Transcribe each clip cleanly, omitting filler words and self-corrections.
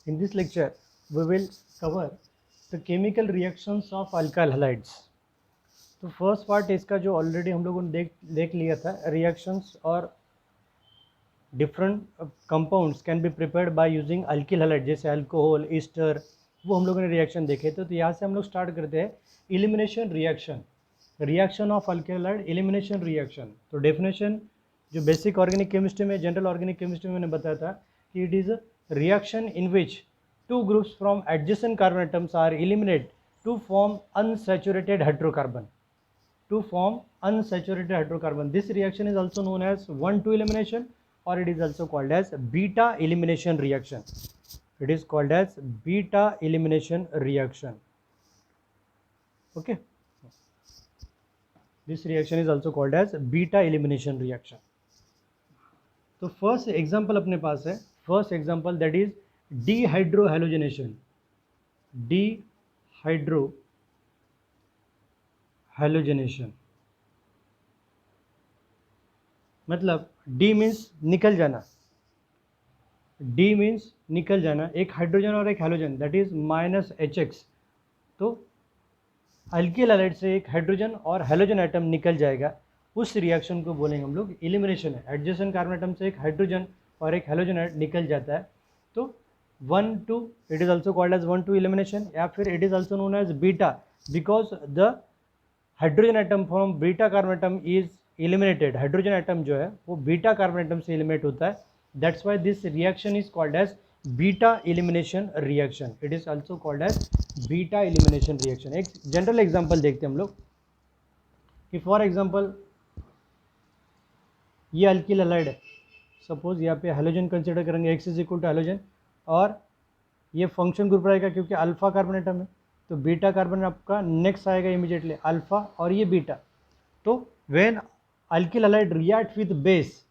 In this lecture, we will cover the chemical reactions of alkyl halides. तो first part इसका जो already हम लोगों ने देख लिया था, रिएक्शंस और different compounds can be prepared by using alkyl halide, जैसे अल्कोहल, ईस्टर, वो हम लोगों ने रिएक्शन देखे थे। तो यहाँ से हम लोग स्टार्ट करते हैं elimination reaction, reaction of alkyl halide, elimination reaction. तो डेफिनेशन जो बेसिक ऑर्गेनिक केमिस्ट्री में, जनरल ऑर्गेनिक केमिस्ट्री में मैंने बताया था कि it is a reaction in which two groups from adjacent carbon atoms are eliminated to form unsaturated hydrocarbon. To form unsaturated hydrocarbon. This reaction is also known as 1,2 elimination, or it is also called as beta elimination reaction. It is called as beta elimination reaction. Okay. This reaction is also called as beta elimination reaction. तो first example अपने पास है, first example that is डिहाइड्रोहैलोजनेशन। डिहाइड्रोहैलोजनेशन मतलब D means निकल जाना, D means निकल जाना, एक hydrogen और एक हैलोजन दैट इज -HX। तो अल्किल हैलाइड से एक हाइड्रोजन और हैलोजन एटम निकल जाएगा, उस रिएक्शन को बोलेंगे हम लोग एलिमिनेशन है। एडजेसेंट कार्बन एटम से एक हाइड्रोजन और एक हैलोजन एटम निकल जाता है, तो 1,2 it is also called as 1,2 elimination, या फिर it is also known as beta because the hydrogen atom from beta carbon atom is eliminated. Hydrogen atom जो है वो बीटा कार्बन एटम से एलिमिनेट होता है, that's why this reaction is called as beta elimination reaction. It is also called as beta elimination reaction. एक general example देखते हैं हम लोग कि फॉर एग्जाम्पल ये अल्किल हैलाइड है, सपोज यहाँ पे हैलोजन कंसिडर करेंगे, X is equal to halogen, और ये फंक्शन ग्रुप रहेगा क्योंकि अल्फा कार्बन एटम है, तो बीटा कार्बन आपका नेक्स्ट आएगा इमीडिएटली अल्फा और ये बीटा। तो when alkyl halide react with base,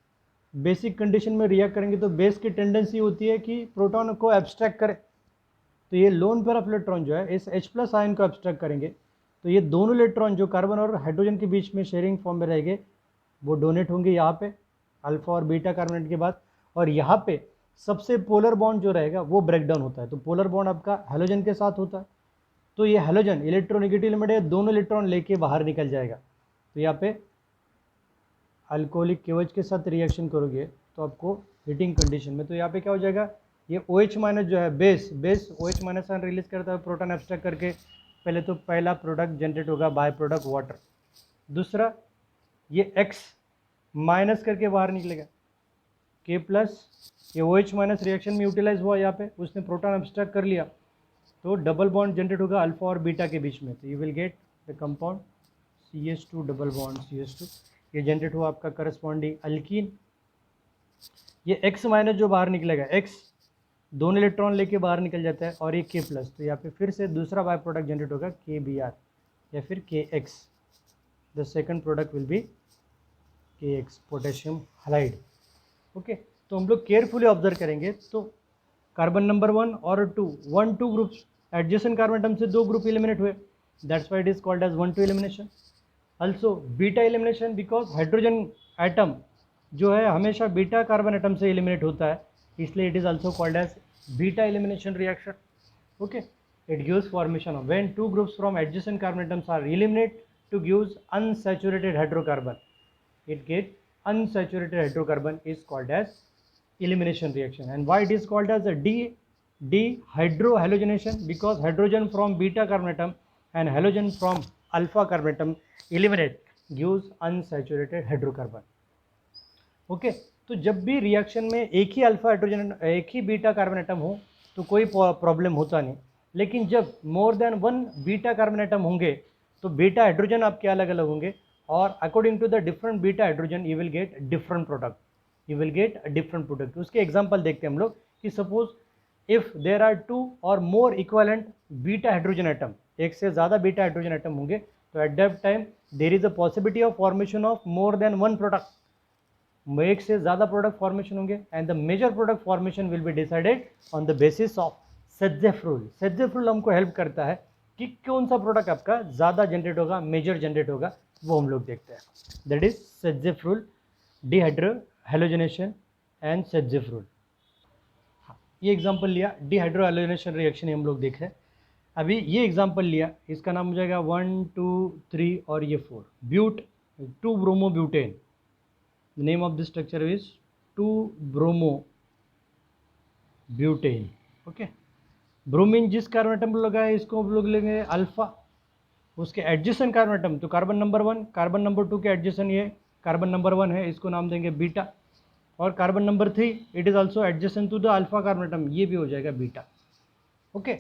basic condition में रिएक्ट करेंगे तो बेस की टेंडेंसी होती है कि प्रोटॉन को एब्स्ट्रैक्ट करे, तो ये लोन पेयर ऑफ इलेक्ट्रॉन जो है इस H+ आयन को एब्स्ट्रैक्ट करेंगे, तो ये दोनों इलेक्ट्रॉन जो कार्बन और हाइड्रोजन के बीच में शेयरिंग फॉर्म में रहेंगे वो डोनेट होंगे यहाँ पे अल्फा और बीटा कार्बोनेट के बाद, और यहाँ पे सबसे पोलर बॉन्ड जो रहेगा वो ब्रेक डाउन होता है। तो पोलर बॉन्ड आपका हैलोजन के साथ होता है, तो ये हैलोजन इलेक्ट्रोनेगेटिव लिमिट है, दोनों इलेक्ट्रॉन लेके बाहर निकल जाएगा। तो यहाँ पे अल्कोहलिक केवच के साथ रिएक्शन करोगे तो आपको हीटिंग कंडीशन में, तो यहाँ पे क्या हो जाएगा, ये OH- जो है बेस OH- आयन रिलीज करता है प्रोटॉन एब्स्ट्रैक्ट करके। पहले तो पहला प्रोडक्ट जनरेट होगा बाय प्रोडक्ट वाटर, दूसरा ये X माइनस करके बाहर निकलेगा, K+, ये OH- रिएक्शन में यूटिलाइज हुआ, यहाँ पे उसने प्रोटॉन एब्स्ट्रैक्ट कर लिया, तो डबल बॉन्ड जनरेट होगा अल्फा और बीटा के बीच में, तो you will get the compound CH2 double bond CH2, ये जनरेट हुआ आपका करस्पॉन्डिंग अल्कीन। ये X- जो बाहर निकलेगा, X दोनों इलेक्ट्रॉन लेके बाहर निकल जाता है, और ये K+, तो यहाँ पे फिर से दूसरा बाय प्रोडक्ट जनरेट होगा KBr या फिर KX, the second product will B KX, potassium halide. Okay, तो हम लोग केयरफुली ऑब्जर्व करेंगे तो कार्बन नंबर 1 और 2, 1,2 ग्रुप्स एडजेसेंट कार्बन एटम से 2 ग्रुप एलिमिनेट हुए, that's why it is called as 1,2 elimination. Also beta elimination because hydrogen atom जो है हमेशा बीटा कार्बन एटम से एलिमिनेट होता है, इसलिए it is also called as beta elimination reaction. Okay, it gives formation of when two groups from adjacent carbon atoms are eliminated to gives unsaturated hydrocarbon. It get unsaturated hydrocarbon is called as elimination reaction. And why it is called as a dehydrohalogenation? Because hydrogen from beta carbon atom and halogen from alpha carbon atom eliminate gives unsaturated hydrocarbon. Okay, तो जब भी reaction में एक ही alpha hydrogen एक ही beta carbon atom हो तो कोई problem होता नहीं, लेकिन जब more than 1 beta carbon atom होंगे तो बीटा हाइड्रोजन आपके अलग अलग होंगे, और according to the different beta hydrogen you will get different product, you will get different product. उसके एग्जांपल देखते हैं हम लोग कि सपोज इफ देर आर 2 और more equivalent beta hydrogen atom, एक से ज़्यादा बीटा हाइड्रोजन एटम होंगे, तो at that time there is a possibility of formation of more than 1 product, एक से ज़्यादा प्रोडक्ट फॉर्मेशन होंगे, and the major product formation will be decided on the basis of Saytzeff rule. Saytzeff rule हमको help करता है कि कौन सा प्रोडक्ट आपका ज़्यादा जनरेट होगा, मेजर जनरेट होगा, वो हम लोग देखते हैं। That is Saytzeff rule, dehydrohalogenation and Saytzeff rule. ये एग्जांपल लिया, डिहाइड्रोएलिनेशन रिएक्शन हम लोग देख रहे हैं। अभी ये एग्जांपल लिया, इसका नाम हो जाएगा 1 2 3 और ये 4 but 2 bromobutane. The name of this structure is 2 bromobutane. Okay, bromine जिस कार्बन एटम पर लगा है इसको हम लोग लेंगे अल्फा, उसके एडजेसेंट कार्बन एटम तो कार्बन नंबर 1 कार्बन नंबर 2 के एडजेसेंट ये कार्बन नंबर 1 है, इसको नाम देंगे बीटा। और carbon number 3 it is also adjacent to the alpha carbon atom, ये भी हो जाएगा बीटा। ओके,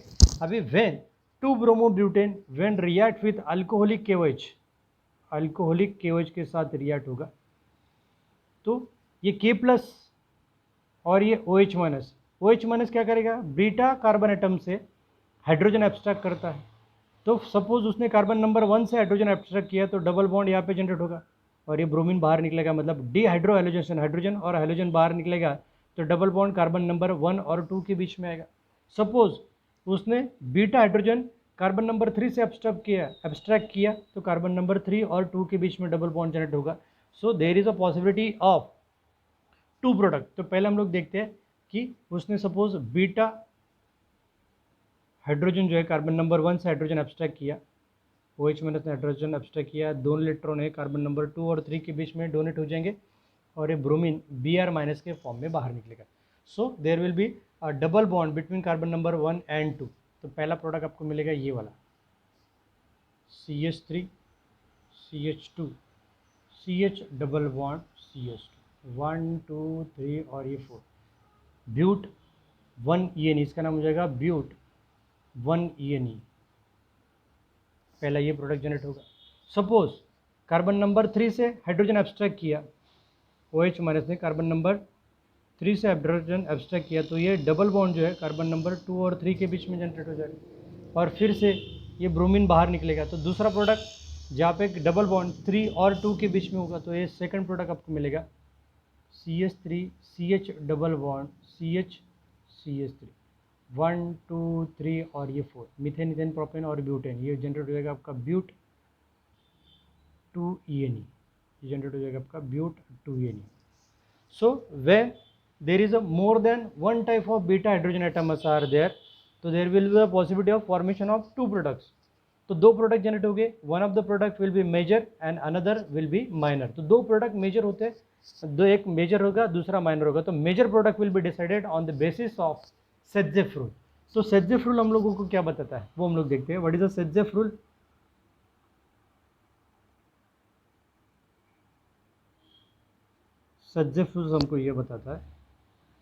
अभी when 2 bromobutane when react with alcoholic KOH, alcoholic KOH के साथ रिएक्ट होगा तो ये के प्लस और ये OH माइनस, OH माइनस क्या करेगा, बीटा कार्बन एटम से हाइड्रोजन एब्स्ट्रैक्ट करता है। तो सपोज उसने कार्बन नंबर 1 से हाइड्रोजन एब्स्ट्रैक्ट किया तो डबल बॉन्ड यहाँ पे जनरेट होगा और ये ब्रोमीन बाहर निकलेगा, मतलब डिहाइड्रो हैलोजेनेशन, हाइड्रोजन और हैलोजन बाहर निकलेगा तो डबल बॉन्ड कार्बन नंबर 1 और 2 के बीच में आएगा। सपोज उसने बीटा हाइड्रोजन कार्बन नंबर 3 से एब्स्ट्रैक्ट किया तो कार्बन नंबर 3 और 2 के बीच में डबल बॉन्ड जनरेट होगा। So there is a possibility of 2 product. तो पहले हम लोग देखते हैं कि उसने सपोज बीटा हाइड्रोजन जो है कार्बन नंबर 1 से हाइड्रोजन एब्स्ट्रैक्ट किया, OH माइनस ने हाइड्रोजन एब्स्ट्रैक्ट किया, 2 इलेक्ट्रॉन है कार्बन नंबर 2 और 3 के बीच में डोनेट हो जाएंगे और ये ब्रोमीन Br माइनस के फॉर्म में बाहर निकलेगा। So there will be a double bond between carbon number 1 and 2। तो पहला प्रोडक्ट आपको मिलेगा ये वाला CH3 CH2 CH double bond CH2 1 2 3 और ये 4 ब्यूट 1 ENE, इसका नाम हो जाएगा ब्यूट 1 ENE। पहला ये प्रोडक्ट जनरेट होगा। सपोज कार्बन नंबर 3 से हाइड्रोजन एब्स्ट्रैक्ट किया, OH माइनस ने कार्बन नंबर 3 से हाइड्रोजन एब्स्ट्रैक्ट किया तो ये डबल बॉन्ड जो है कार्बन नंबर 2 और 3 के बीच में जनरेट हो जाएगा और फिर से ये ब्रोमीन बाहर निकलेगा। तो दूसरा प्रोडक्ट जहाँ पे डबल बॉन्ड 3 और 2 के बीच में होगा तो ये सेकंड प्रोडक्ट आपको मिलेगा CH3 CH double bond CH3 1 2 3 और ये 4 मीथेन इथेन प्रोपेन और ब्यूटेन, ये जनरेट हो जाएगा आपका ब्यूट 2 ENE, ये जनरेट हो जाएगा आपका but 2 ENE। So way there is a more than one type of beta hydrogen atoms are there तो there will be the possibility of formation of 2 products. तो 2 प्रोडक्ट जनरेट हो गए, one of the product will be major and another will be minor. तो 2 product major होते हैं, दो एक major होगा दूसरा माइनर होगा। तो major product will be decided on the basis of Saytzeff rule. तो सेट्जेफ रूल हम लोगों को क्या बताता है वो हम लोग देखते हैं। What is the Saytzeff rule? Saytzeff rule हमको ये बताता है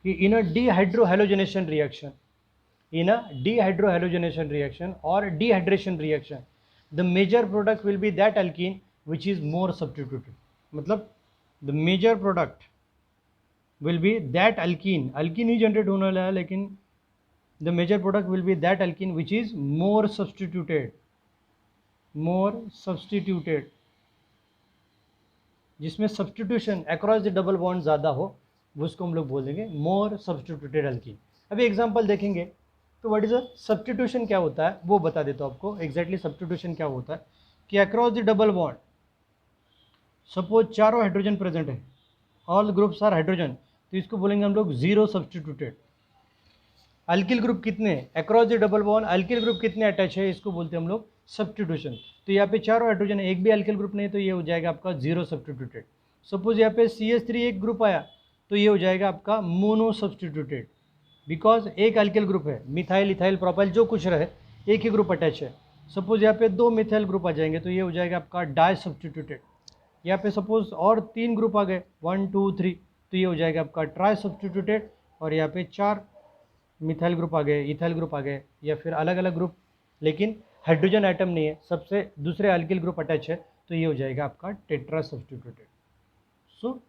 कि in a dehydrohalogenation reaction, in a dehydrohalogenation reaction or dehydration reaction the major product will be that alkene which is more substituted। मतलब the major product will be that alkene, alkene he generate होने वाला है लेकिन the major product will be that alkene which is more substituted, जिसमें substitution across the double bond ज़्यादा हो वो उसको हम लोग बोल देंगे मोर सब्सटीट्यूटेड अल्कीन। अभी एग्जांपल देखेंगे तो व्हाट इज अ सब्सटीट्यूशन क्या होता है वो बता देता हूँ आपको। एग्जैक्टली सब्सटीट्यूशन क्या होता है कि across the double bond suppose चारों हाइड्रोजन प्रेजेंट है, ऑल ग्रुप्स आर हाइड्रोजन, तो इसको बोलेंगे हम लोग जीरो सब्सटीट्यूटेड। अल्किल ग्रुप कितने across the double bond, alkyl group कितने अटैच है इसको बोलते हैं हम लोग सब्सटीट्यूशन। तो यहाँ पे चारों हाइड्रोजन है, एक भी अल्किल ग्रुप नहीं है तो ये हो जाएगा आपका जीरो सब्सटीट्यूटेड। सपोज यहाँ पे CH3 एक ग्रुप आया तो ये हो जाएगा आपका मोनो सब्सटीट्यूटेड, बिकॉज एक अल्किल ग्रुप है, मिथाइल इथाइल प्रोपाइल जो कुछ रहे एक ही ग्रुप अटैच है। सपोज यहाँ पे 2 मिथाइल ग्रुप आ जाएंगे तो ये हो जाएगा आपका डाई सब्सटीट्यूटेड। यहाँ पे सपोज और 3 ग्रुप आ गए 1 2 3 तो ये हो जाएगा आपका ट्राई सब्सटीट्यूटेड। और यहाँ पे 4 मिथाइल ग्रुप आ गए, इथाइल ग्रुप आ गए या फिर अलग अलग ग्रुप लेकिन हाइड्रोजन आइटम नहीं है, सबसे दूसरे अल्किल ग्रुप अटैच है तो ये हो जाएगा आपका टेट्रा सब्सटीट्यूटेड। सो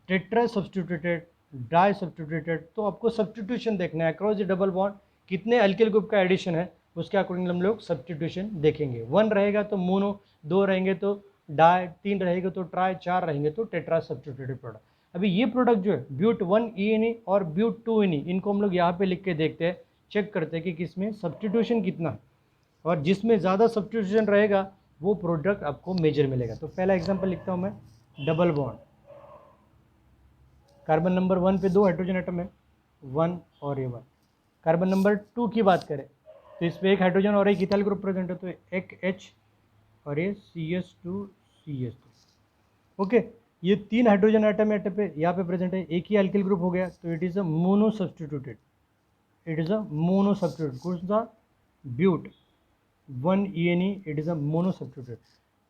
टेट्रा सब्सटीट्यूटेड, डाई सब्सटीट्यूटेड, तो आपको सब्सटीट्यूशन देखना है अक्रॉस द डबल बॉन्ड कितने अल्किल ग्रुप का एडिशन है उसके अकॉर्डिंग हम लोग सब्सटीट्यूशन देखेंगे। 1 रहेगा तो मोनो, 2 रहेंगे तो डाई, 3 रहेगा तो ट्राई, 4 रहेंगे तो टेट्रा सब्सटीट्यूटेड प्रोडक्ट। अभी ये प्रोडक्ट जो है ब्यूट 1 ENE और ब्यूट 2 ENE, इनको हम लोग यहाँ पे लिख के देखते हैं, चेक करते हैं कि किसमें सब्सटीट्यूशन कितना है और जिसमें ज़्यादा सब्सटीट्यूशन रहेगा वो प्रोडक्ट आपको मेजर मिलेगा। तो पहला एग्जांपल लिखता हूँ मैं, डबल बॉन्ड कार्बन नंबर 1 पे 2 हाइड्रोजन एटम है 1 और ये 1, कार्बन नंबर 2 की बात करें तो इस पर एक हाइड्रोजन और एक इथाइल ग्रुप प्रेजेंट है, तो एक H और ये CH2CH2। ओके, ये 3 हाइड्रोजन आइटम पे यहाँ पे प्रेजेंट है, एक ही अल्किल ग्रुप हो गया, तो it is a mono substituted, it is a mono substitute. कौन सा? But 1ENE, it is a mono substituted.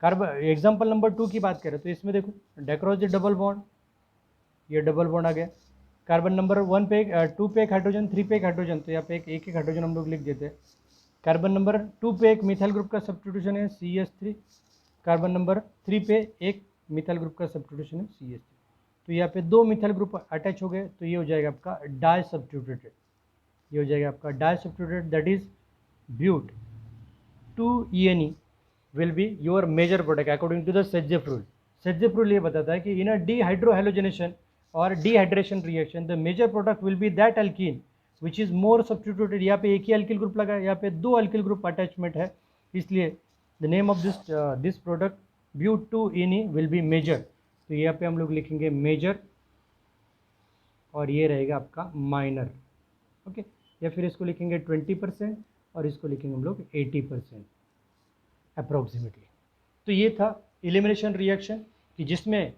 Carbon example number 2 की बात करें तो इसमें देखो डाइक्रोज डबल बॉन्ड, ये डबल बॉन्ड आ गया। कार्बन नंबर 1 पे 2 पे एक हाइड्रोजन, 3 पे एक हाइड्रोजन, तो यहाँ पे एक हाइड्रोजन हम लोग लिख देते हैं। कार्बन नंबर 2 पे एक मिथाइल ग्रुप का सब्स्टिट्यूशन है CH3, कार्बन नंबर 3 पे एक मिथाइल ग्रुप का सब्स्टिट्यूशन है CH3, तो यहाँ पे 2 मिथाइल ग्रुप अटैच हो गए, तो ये हो जाएगा आपका डाई सब्स्टिट्यूटेड, ये हो जाएगा आपका di substituted, that is but 2ENE will be your major product according to the Saytzeff rule. Saytzeff rule ये बताता है कि इन अ डीहाइड्रोहैलोजनेशन और dehydration reaction the major product will be that alkene which is more substituted. यहाँ पे एक ही alkyl group लगा है, यहाँ पे 2 अल्किल ग्रुप अटैचमेंट है, इसलिए the name of this product but 2ENE will be major. तो यहाँ पे हम लोग लिखेंगे मेजर और ये रहेगा आपका माइनर। ओके, या फिर इसको लिखेंगे 20% और इसको लिखेंगे हम लोग 80% अप्रोक्सीमेटली। तो ये था एलिमिनेशन रिएक्शन कि जिसमें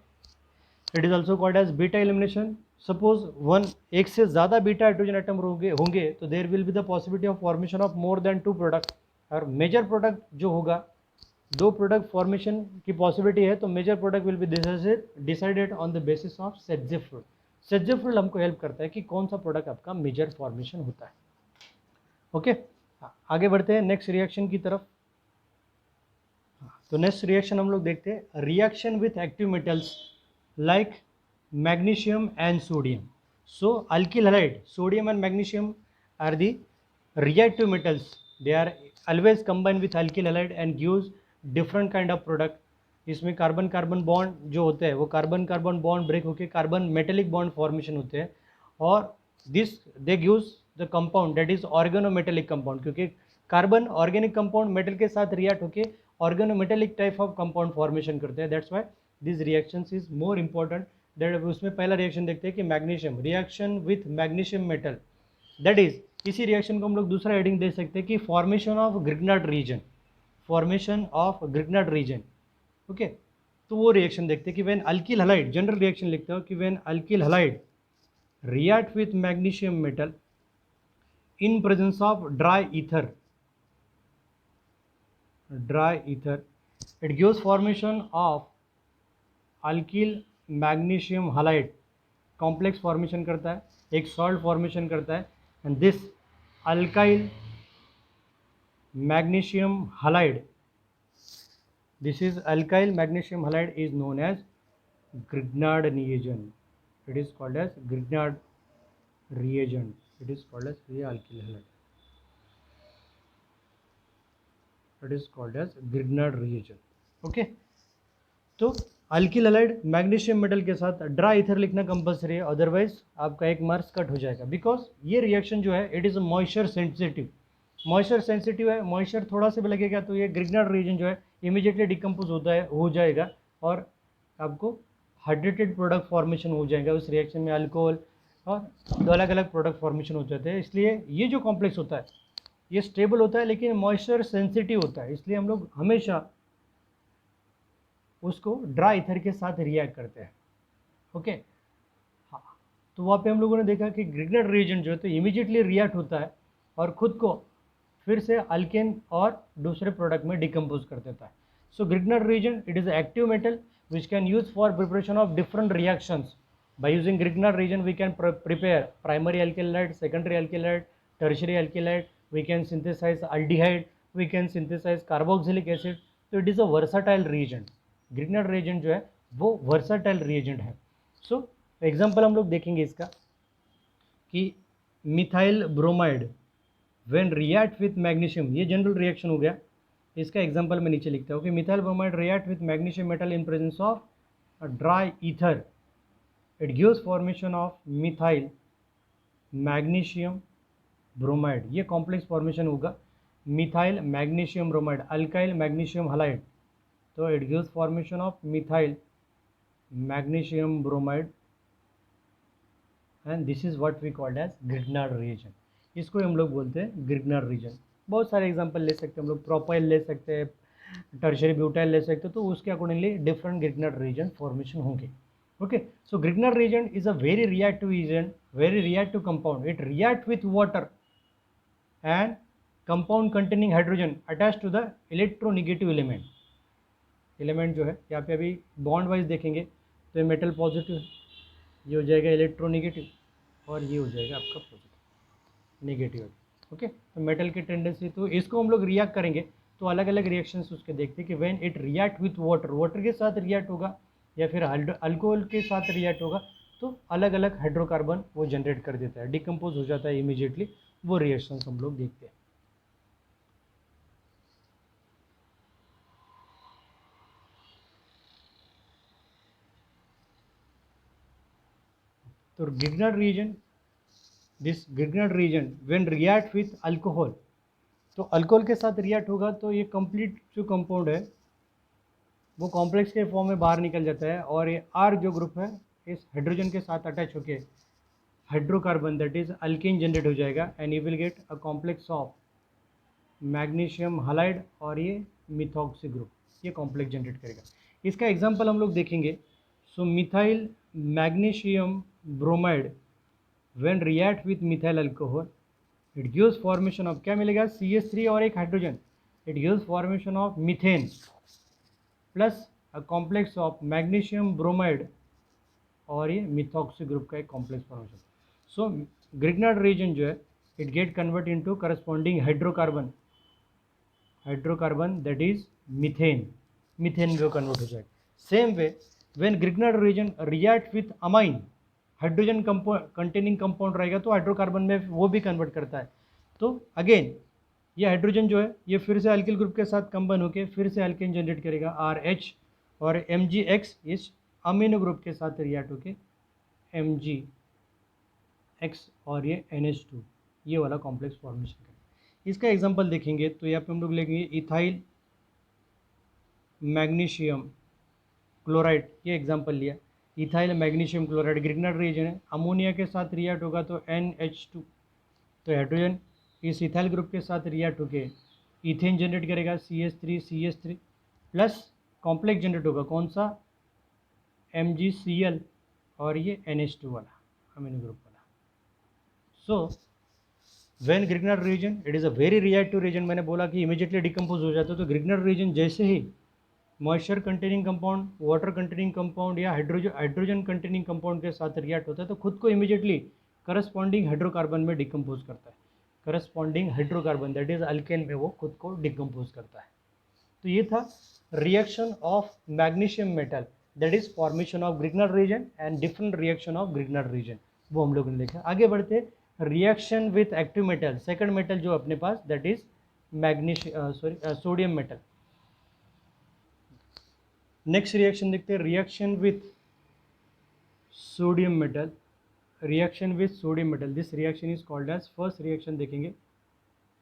it is also called as beta elimination. Suppose एक से ज़्यादा बीटा हाइड्रोजन आइटम होंगे तो there will be the possibility of formation of more than 2 product, और मेजर प्रोडक्ट जो होगा 2 प्रोडक्ट फॉर्मेशन की पॉसिबिलिटी है, तो major product will be decided on the basis of Saytzeff rule. Saytzeff rule हमको help करता है कि कौन सा प्रोडक्ट आपका मेजर फॉर्मेशन होता है। ओके, आगे बढ़ते हैं नेक्स्ट रिएक्शन की तरफ। तो नेक्स्ट रिएक्शन हम लोग देखते हैं reaction with active metals like magnesium and sodium. So alkyl halide sodium and magnesium are the reactive metals, they are always combined with alkyl halide and gives different kind of product। इसमें carbon carbon bond जो होते हैं वो carbon carbon bond break होकर carbon metallic bond formation होते हैं, और this they gives the compound that is organometallic compound, क्योंकि कार्बन ऑर्गेनिक कंपाउंड मेटल के साथ रिएक्ट होकर organometallic type of compound formation करते हैं। That's why this reactions is more important. That उसमें पहला रिएक्शन देखते हैं कि magnesium reaction with magnesium metal, that is इसी रिएक्शन को हम लोग दूसरा हेडिंग दे सकते हैं कि formation of Grignard reason, formation of Grignard reason. Okay, तो वो रिएक्शन देखते हैं कि when alkyl halide, general reaction लिखते हो कि when alkyl halide react with magnesium metal in presence of dry ether, it gives formation of alkyl magnesium halide, complex formation करता है, एक सॉल्ट फॉर्मेशन करता है, and this alkyl magnesium halide, this is alkyl magnesium halide is known as Grignard reagent, it is called as Grignard reagent, it is called as ये alkyl halide, it is called as Grignard reagent। okay, तो alkyl halide magnesium metal के साथ dry ether लिखना compulsory है, otherwise आपका एक marks cut हो जाएगा, बिकॉज ये रिएक्शन जो है it is moisture sensitive, moisture sensitive है, मॉइस्चर थोड़ा सा भी लगेगा तो ये ग्रिग्नार्ड रीजन जो है इमीडिएटली डिकम्पोज हो जाएगा और आपको हाइड्रेटेड प्रोडक्ट फॉर्मेशन हो जाएगा। उस रिएक्शन में अल्कोहल और दो अलग अलग प्रोडक्ट फॉर्मेशन हो जाते हैं। इसलिए ये जो कॉम्प्लेक्स होता है ये स्टेबल होता है लेकिन मॉइस्चर सेंसिटिव होता है, इसलिए हम लोग हमेशा उसको ड्राई ईथर के साथ रिएक्ट करते हैं। ओके, हाँ, तो वहाँ पे हम लोगों ने देखा कि ग्रिग्नार्ड रीजन जो है तो इमीडिएटली रिएक्ट होता है और खुद को फिर से अल्केन और दूसरे प्रोडक्ट में डिकम्पोज कर देता है। So Grignard reagent it is active metal which can use for preparation of different reactions. By using Grignard reagent we can prepare primary alkyl halide, secondary alkyl halide, tertiary alkyl halide, we can synthesise aldehyde, we can synthesise carboxylic acid. तो it is a versatile reagent, Grignard reagent जो है वो versatile reagent है। So example हम लोग देखेंगे इसका कि methyl bromide when react with magnesium, ये जनरल रिएक्शन हो गया, इसका एग्जांपल मैं नीचे लिखता हूँ कि methyl bromide react with magnesium metal in presence of dry ether, it gives formation of methyl magnesium bromide, ये कॉम्प्लेक्स फॉर्मेशन होगा methyl magnesium bromide, alkyl magnesium halide, तो it gives formation of methyl magnesium bromide and this is what we called as Grignard reagent। इसको हम लोग बोलते हैं ग्रिग्नर reason. बहुत सारे एग्जांपल ले सकते हैं हम लोग, प्रोपाइल ले सकते हैं, टर्शियरी ब्यूटाइल ले सकते हैं, तो उसके accordingly different Grignard reagent formation होंगे। Okay, so Grignard reagent is a very reactive reagent, very reactive compound, it react with water and compound containing hydrogen attached to the electronegative element जो है यहाँ पे अभी बॉन्ड वाइज देखेंगे तो ये metal positive है, ये हो जाएगा इलेक्ट्रोनेगेटिव और ये हो जाएगा आपका पॉजिटिव नेगेटिव। ओके, तो मेटल की टेंडेंसी, तो इसको हम लोग रिएक्ट करेंगे तो अलग अलग रिएक्शंस उसके देखते हैं कि when it react with water, water के साथ रिएक्ट होगा या फिर अल्कोहल के साथ रिएक्ट होगा, तो अलग अलग हाइड्रोकार्बन वो जनरेट कर देता है, डिकम्पोज हो जाता है इमीडिएटली, वो रिएक्शंस हम लोग देखते हैं। तो Grignard reagent, this Grignard reagent when react with alcohol, तो अल्कोहल के साथ रिएक्ट होगा तो ये कंप्लीट जो कंपाउंड है वो कॉम्प्लेक्स के फॉर्म में बाहर निकल जाता है, और ये आर जो ग्रुप है इस हाइड्रोजन के साथ अटैच होके hydrocarbon that is alkane generate हो जाएगा, and you will get a complex of magnesium halide और ये मिथॉक्सी ग्रुप, ये कॉम्प्लेक्स जनरेट करेगा। इसका एग्जांपल हम लोग देखेंगे। So methyl magnesium bromide when react with methyl alcohol, it gives formation of, क्या मिलेगा, CH3 और एक hydrogen, it gives formation of methane plus a complex of magnesium bromide और ये मिथॉक्सी ग्रुप का एक complex formation. So Grignard reagent जो है it get convert into corresponding hydrocarbon, hydrocarbon that is methane, methane में convert हो जाएगा। Same way when Grignard reagent react with amine, hydrogen containing compound रहेगा तो हाइड्रोकार्बन में वो भी कन्वर्ट करता है। तो अगेन ये हाइड्रोजन जो है ये फिर से अल्किल ग्रुप के साथ कंबाइन होकर फिर से अल्केन जनरेट करेगा RH, और MgX इस अमीनो ग्रुप के साथ रिएक्ट होके MgX और ये NH2 ये वाला कॉम्प्लेक्स फॉर्मेशन करेगा। इसका एग्जांपल देखेंगे तो यहाँ पे हम लोग लेंगे इथाइल मैग्नीशियम क्लोराइड, ये एग्जांपल लिया, इथाइल मैग्नीशियम क्लोराइड ग्रिग्नर रीजन है, अमोनिया के साथ रिएक्ट होगा तो NH2, तो हाइड्रोजन इस इथाइल ग्रुप के साथ रिएक्ट होके इथेन जनरेट करेगा CH3 प्लस कॉम्प्लेक्स जनरेट होगा कौन सा, MgCl और ये NH2 वाला अमीनो ग्रुप वाला। So when Grignard reagent it is a very reactive reagent, मैंने बोला कि इमीडिएटली डिकम्पोज हो जाता है, तो ग्रिग्नर रीजन जैसे ही moisture containing compound, water containing compound या हाइड्रोजन कंटेनिंग कंपाउंड के साथ रिएक्ट होता है तो खुद को इमीडिएटली करस्पॉन्डिंग हाइड्रोकार्बन में डिकम्पोज करता है, corresponding hydrocarbon that is alkane में वो खुद को डिकम्पोज करता है। तो ये था reaction of magnesium metal that is formation of Grignard reagent and different reaction of Grignard reagent, वो हम लोगों ने देखा। आगे बढ़ते reaction with active metal, second metal जो अपने पास that is sodium metal. Next reaction देखते हैं reaction with sodium metal, reaction with sodium metal, this reaction is called as, first reaction देखेंगे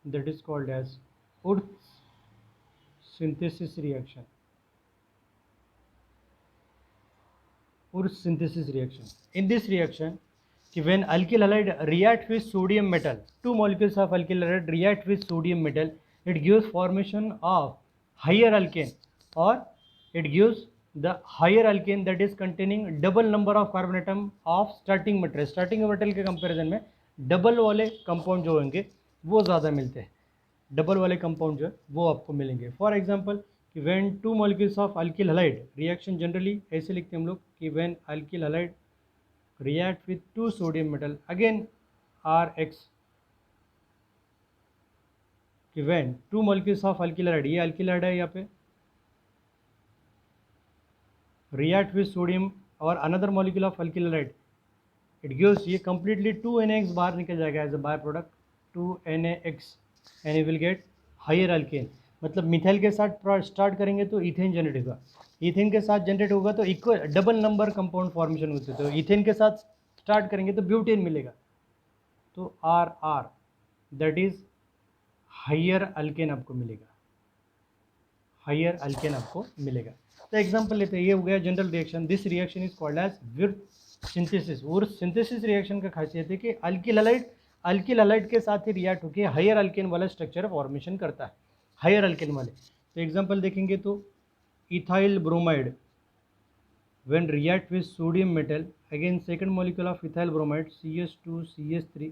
that is called as Wurtz synthesis reaction, Wurtz synthesis reaction. In this reaction कि when alkyl halide react with sodium metal, two molecules of alkyl halide react with sodium metal, it gives formation of higher alkane, or it gives the higher alkane that is containing double number of carbon atom of starting material, starting material के comparison में double वाले compound जो होंगे वो ज़्यादा मिलते हैं, double वाले कंपाउंड जो है वो आपको मिलेंगे। फॉर एग्जांपल कि when two molecules of alkyl halide reaction, generally ऐसे लिखते हैं हम लोग कि when alkyl halide react with two sodium metal, again RX, कि when two molecules of alkyl halide, ये alkyl halide है यहाँ पे, react with sodium और another molecule of alkyl halide, it gives, ये completely 2NaX बाहर निकल जाएगा as a by product 2NaX and you will get higher alkane, मतलब मिथाइल के साथ स्टार्ट करेंगे तो इथेन जनरेट होगा, इथेन के साथ जनरेट होगा तो equal double number compound formation होते हैं, तो इथेन के साथ स्टार्ट करेंगे तो ब्यूटेन मिलेगा, तो RR that is higher alkane आपको मिलेगा, हायर अल्केन आपको मिलेगा। तो एग्जांपल लेते हैं, ये हो गया general reaction, this reaction is called as Wurtz synthesis. और सिंथेसिस रिएक्शन का खासियत है कि अल्किल हैलाइड अल्किल हैलाइड के साथ ही रिएक्ट होकर हायर अल्केन वाला स्ट्रक्चर फॉर्मेशन करता है, हायर अल्केन वाले। तो एग्जांपल देखेंगे तो ethyl bromide when react with sodium metal, again second molecule of ethyl bromide CH2 CH3,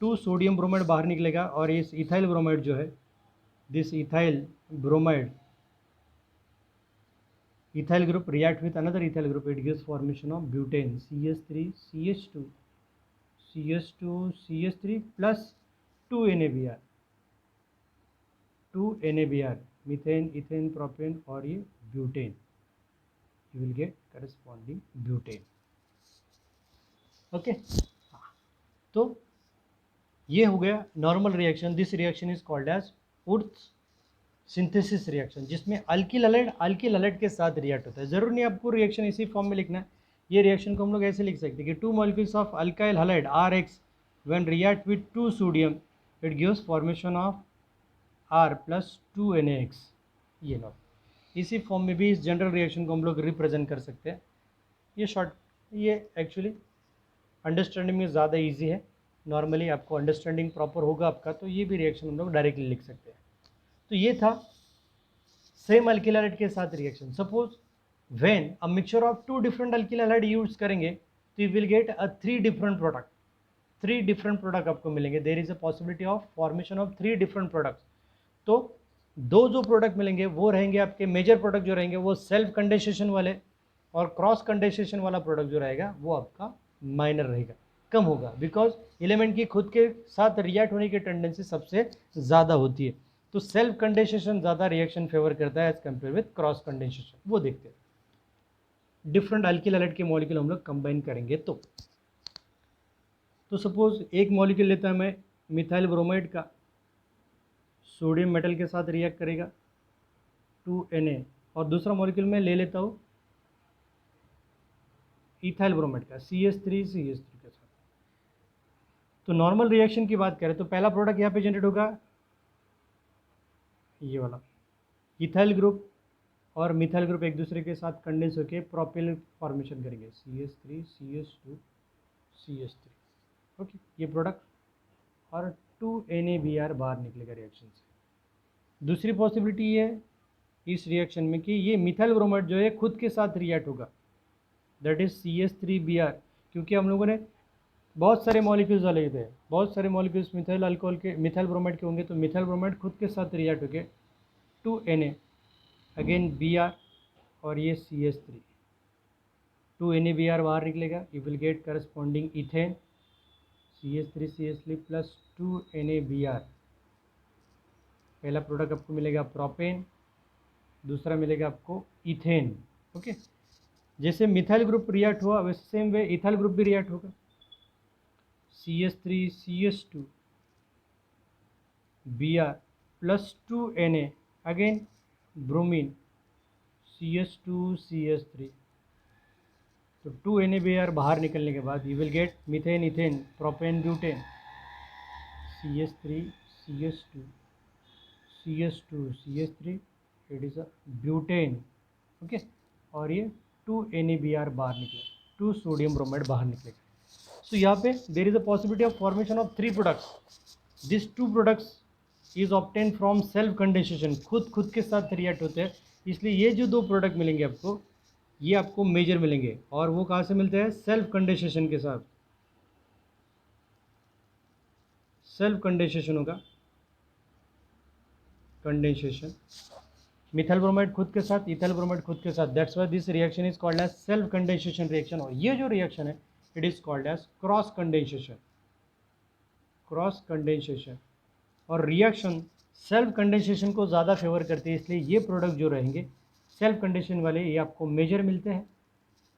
2 sodium bromide बाहर निकलेगा और इस इथाइल ब्रोमाइड जो है, this ethyl bromide, ethyl group react with another ethyl group, it gives formation of butane CH3 CH2 CH2 CH3 plus 2 NaBr, 2 NaBr, methane ethane propane और ये butane, you will get corresponding butane। Okay, तो ये हो गया normal reaction. This reaction is called as Wurtz synthesis reaction, जिसमें alkyl halide के साथ react होता है। जरूर नहीं आपको रिएक्शन इसी फॉर्म में लिखना है, ये रिएक्शन को हम लोग ऐसे लिख सकते हैं कि 2 molecules of alkyl halide RX when react with 2 sodium it gives formation of R plus 2 NaX। ये लो, इसी फॉर्म में भी इस जनरल रिएक्शन को हम लोग रिप्रेजेंट कर सकते हैं। ये शॉर्ट, ये एक्चुअली अंडरस्टैंडिंग में ज़्यादा इजी है। नॉर्मली आपको अंडरस्टैंडिंग प्रॉपर होगा आपका, तो ये भी रिएक्शन हम लोग डायरेक्टली लिख सकते हैं। तो ये था सेम अल्किल हैलाइड के साथ reaction. Suppose when a mixture of 2 different alkyl halide use करेंगे तो you will get a 3 different product, 3 different product आपको मिलेंगे। There is a possibility of formation of 3 different products. तो दो जो प्रोडक्ट मिलेंगे वो रहेंगे आपके मेजर प्रोडक्ट, जो रहेंगे वो सेल्फ कंडेंसेशन वाले, और क्रॉस कंडेंसेशन वाला प्रोडक्ट जो रहेगा वो आपका माइनर रहेगा, कम होगा, बिकॉज एलिमेंट की खुद के साथ रिएक्ट होने की टेंडेंसी सबसे ज़्यादा होती है। तो सेल्फ कंडेंसेशन ज़्यादा रिएक्शन फेवर करता है as compare with cross condensation. वो देखते हैं डिफरेंट अल्किल हैलाइड के मॉलिक्यूल हम लोग कंबाइन करेंगे। तो सपोज एक मॉलिक्यूल लेता है मैं मिथाइल ब्रोमाइड का, सोडियम मेटल के साथ रिएक्ट करेगा 2 Na, और दूसरा मॉलिक्यूल मैं ले लेता हूँ इथाइल ब्रोमाइड का CH3 CH3 के साथ। तो नॉर्मल रिएक्शन की बात करें तो पहला प्रोडक्ट यहाँ पे जनरेट होगा ये वाला, इथाइल ग्रुप और मिथाइल ग्रुप एक दूसरे के साथ कंडेंस होकर प्रोपेन फॉर्मेशन करेंगे CH3 CH2 CH3। ओके, ये प्रोडक्ट और 2 NaBr बाहर निकलेगा रिएक्शन से। दूसरी पॉसिबिलिटी ये है इस रिएक्शन में कि ये मिथाइल ब्रोमाइड जो है खुद के साथ रिएक्ट होगा, दैट इज CH3Br, क्योंकि हम लोगों ने बहुत सारे मॉलिक्यूल्स डाले थे, बहुत सारे मॉलिक्यूल्स मिथाइल अल्कोहल के, मिथाइल ब्रोमाइड के होंगे। तो मिथाइल ब्रोमाइड खुद के साथ रिएक्ट होके 2 Na, अगेन Br और ये CH3, 2 NaBr बाहर निकलेगा, you will gate corresponding ethane CH3 CH3 plus 2 NaBr। पहला प्रोडक्ट आपको मिलेगा प्रोपेन, दूसरा मिलेगा आपको इथेन। ओके, जैसे मिथाइल ग्रुप रिएक्ट हुआ वैसे सेम वे इथाइल ग्रुप भी रिएक्ट होगा, CH3 CH2 Br plus 2 Na, again bromine CH2 CH3। तो 2 NaBr बाहर निकलने के बाद you will gate methane ethane propane butane CH3 CH2 CH2 CH3, it is a butane. Okay, और ये 2 NaBr बाहर निकलेगा, 2 सोडियम ब्रोमाइड बाहर निकलेगा। सो यहाँ पे देर is a possibility of formation of 3 products. This 2 products is obtain from self condensation, खुद के साथ रिएक्ट होते हैं। इसलिए ये जो 2 प्रोडक्ट मिलेंगे आपको, ये आपको मेजर मिलेंगे, और वो कहाँ से मिलते हैं? सेल्फ कंडेंसेशन के साथ। सेल्फ कंडेंसेशन होगा, कंडेंसेशन, मिथाइल ब्रोमाइड खुद के साथ, इथाइल ब्रोमाइड खुद के साथ, that's why this reaction is called as self condensation reaction. और ये जो रिएक्शन है it is called as cross condensation, cross condensation. और रिएक्शन सेल्फ कंडेंसेशन को ज़्यादा फेवर करती है, इसलिए ये प्रोडक्ट जो रहेंगे सेल्फ कंडेंसेशन वाले ये आपको मेजर मिलते हैं,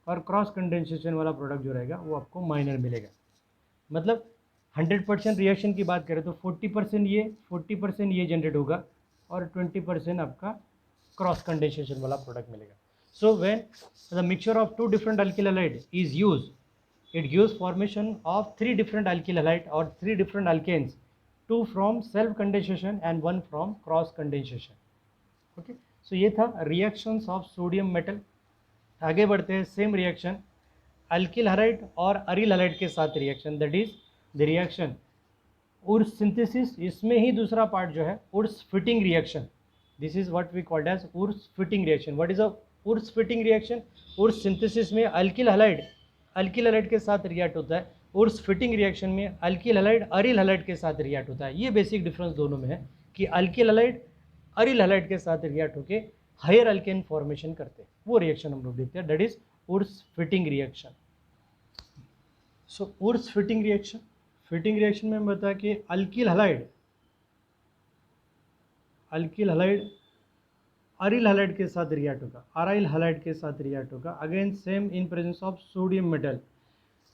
और क्रॉस कंडेंसेशन वाला प्रोडक्ट जो रहेगा वो आपको माइनर मिलेगा। मतलब 100% रिएक्शन की बात करें तो 40% ये जनरेट होगा, और 20% आपका क्रॉस कंडेंसेशन वाला प्रोडक्ट मिलेगा। So when the mixture of 2 different alkyl halide is used, it gives formation of 3 different alkyl halide or 3 different alkanes, 2 from self condensation and 1 from cross condensation। okay, so ये था reactions of sodium metal। आगे बढ़ते हैं, same reaction alkyl halide और aryl halide के साथ reaction, that is the reaction Wurtz synthesis. इसमें ही दूसरा पार्ट जो है Wurtz Fittig reaction, this is what we called as Wurtz Fittig reaction. What is a Wurtz Fittig reaction? Wurtz synthesis में alkyl halide के साथ रिएक्ट होता है, उर्स फिटिंग रिएक्शन में अल्किल हैलाइड अरिल हैलाइड के साथ रिएक्ट होता है। ये बेसिक डिफरेंस दोनों में है कि अल्किल हैलाइड अरिल हैलाइड के साथ रिएक्ट होके हायर अल्केन फॉर्मेशन करते हैं, वो रिएक्शन हम लोग देखते हैं, that is Urs Fittig reaction. So Urs Fittig reaction में बताया कि अल्किल हैलाइड अरिल हैलाइड के साथ रिएक्ट होगा, अराइल हैलाइड के साथ रिएक्ट होगा, again same in presence of sodium metal,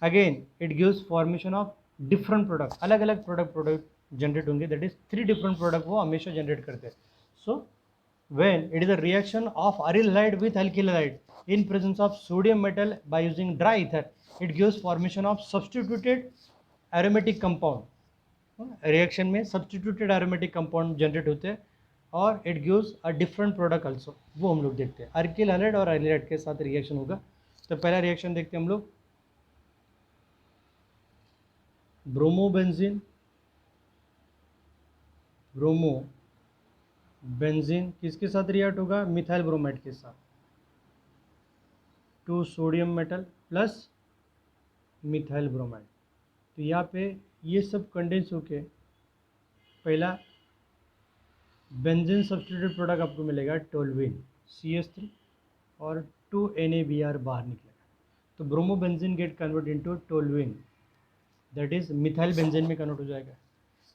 again it gives formation of different product, अलग अलग प्रोडक्ट जनरेट होंगे, दैट इज 3 डिफरेंट प्रोडक्ट वो हमेशा जनरेट करते हैं। सो when it is a reaction of aryl halide with alkyl halide in presence of sodium metal by using dry ether, it gives formation of substituted aromatic compound, reaction में substituted aromatic compound generate होते हैं और it gives a different product also, वो हम लोग देखते हैं। Alkyl halide और अरिल हैलाइड के साथ रिएक्शन होगा। तो पहला रिएक्शन देखते हैं हम लोग, ब्रोमोबेंजीन किसके साथ रिएक्ट होगा? मिथाइल ब्रोमाइड के साथ, 2 sodium metal plus methyl bromide. तो यहाँ पे ये सब कंडेंस होके पहला बेंजीन सब्सटीट्यूटेड प्रोडक्ट आपको मिलेगा टोल्यूइन CH3 और 2 NaBr बाहर निकलेगा। तो bromobenzene gate convert into toluene, that is methyl benzene में कन्वर्ट हो जाएगा।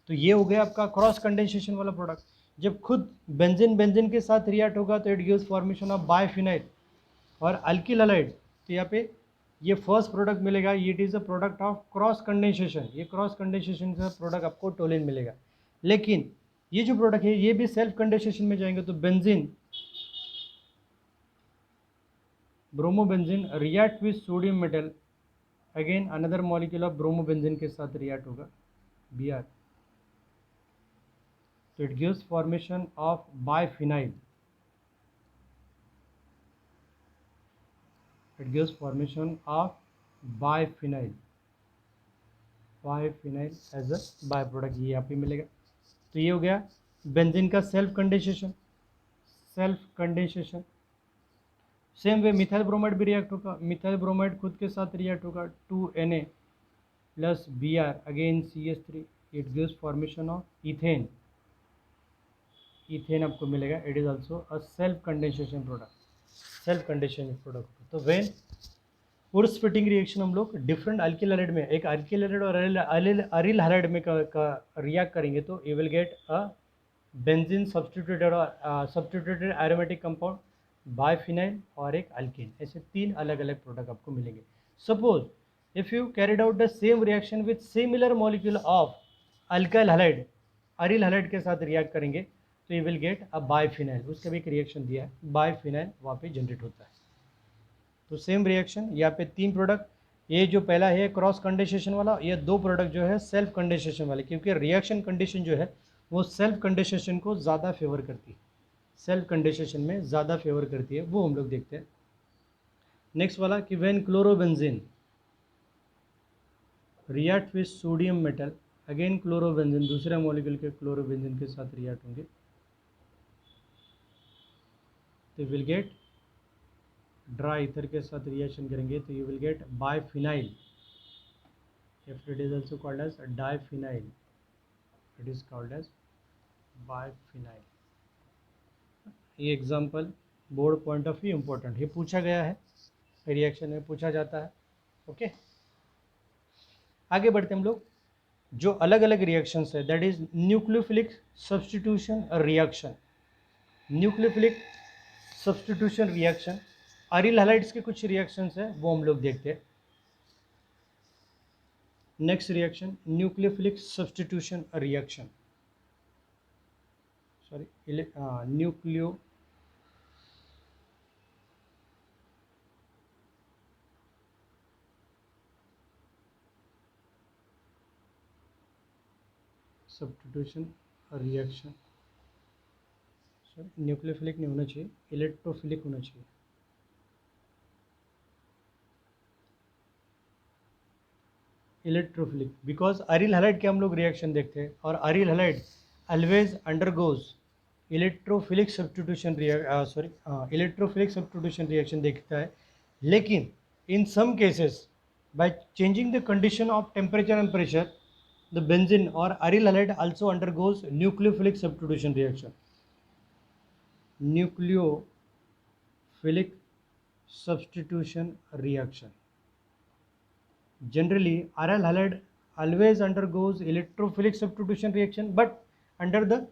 तो ये हो गया आपका क्रॉस कंडेंसेशन वाला प्रोडक्ट। जब खुद बेंजीन के साथ रिएक्ट होगा तो इट गिव्स फॉर्मेशन ऑफ बायफिनाइल और अल्किल हैलाइड। तो यहाँ पे ये फर्स्ट प्रोडक्ट मिलेगा, it is a product of cross condensation, ये क्रॉस कंडेंसेशन का प्रोडक्ट आपको टोलिन मिलेगा। लेकिन ये जो प्रोडक्ट है ये भी सेल्फ कंडेंसेशन में जाएंगे, तो bromobenzene react with sodium metal, again another molecule of bromobenzene के साथ रिएक्ट होगा Br, तो it gives formation of biphenyl, it gives formation of biphenyl as a by product, ये यहाँ पे मिलेगा। तो ये हो गया बेंजीन का self condensation. Same way methyl bromide भी रिएक्ट होगा, मिथाइल ब्रोमाइड खुद के साथ रिएक्ट होगा 2 Na plus Br again CH3, it gives formation of ethane आपको मिलेगा, it is also a self condensation product. तो वेन उर्स फिटिंग रिएक्शन हम लोग डिफरेंट अल्किल हैलाइड में, एक अल्किल हैलाइड और अरिल हैलाइड में का रिएक्ट करेंगे तो you will get a benzene substituted aromatic compound, बायफिनाइल और एक अल्कीन, ऐसे 3 अलग अलग प्रोडक्ट आपको मिलेंगे। Suppose if you carried out the same reaction with similar molecule of alkyl halide, aryl halide के साथ रिएक्ट करेंगे तो you will get a biphenyl, उसका भी एक रिएक्शन दिया है, बायफिनाइल वहाँ पे जनरेट होता है। तो सेम रिएक्शन यहाँ पे 3 प्रोडक्ट, ये जो पहला है क्रॉस कंडेंसेशन वाला, ये 2 प्रोडक्ट जो है सेल्फ कंडेंसेशन वाले, क्योंकि रिएक्शन कंडीशन जो है वो सेल्फ कंडेंसेशन को ज़्यादा फेवर करती है, सेल्फ कंडेंसेशन में ज़्यादा फेवर करती है, वो हम लोग देखते हैं। नेक्स्ट वाला कि when chlorobenzene react with sodium metal, again chlorobenzene दूसरे मॉलिक्यूल के क्लोरोबेंजीन के साथ रिएक्ट होंगे तो विल गेट ड्राई ईथर के साथ रिएक्शन करेंगे तो you will get biphenyl, if it is also called as diphenyl, it is called as biphenyl। ये example board point of view important, ये पूछा गया है, रिएक्शन में पूछा जाता है। ओके, आगे बढ़ते हम लोग, जो अलग अलग रिएक्शंस है that is nucleophilic substitution reaction. Nucleophilic substitution reaction, aryl halides के कुछ रिएक्शंस है वो हम लोग देखते हैं। Next reaction nucleophilic substitution reaction, sorry nucleo substitution reaction, sorry nucleophilic नहीं होना चाहिए, इलेक्ट्रोफिलिक होना चाहिए। इलेक्ट्रोफिलिक, बिकॉज अरिल हैलाइड के हम लोग रिएक्शन देखते हैं और aryl halide always undergoes electrophilic substitution electrophilic substitution reaction देखता है. लेकिन in some cases by changing the condition of temperature and pressure, the benzene or aryl halide also undergoes nucleophilic substitution reaction. Nucleophilic substitution reaction. Generally, aryl halide always undergoes electrophilic substitution reaction, but under the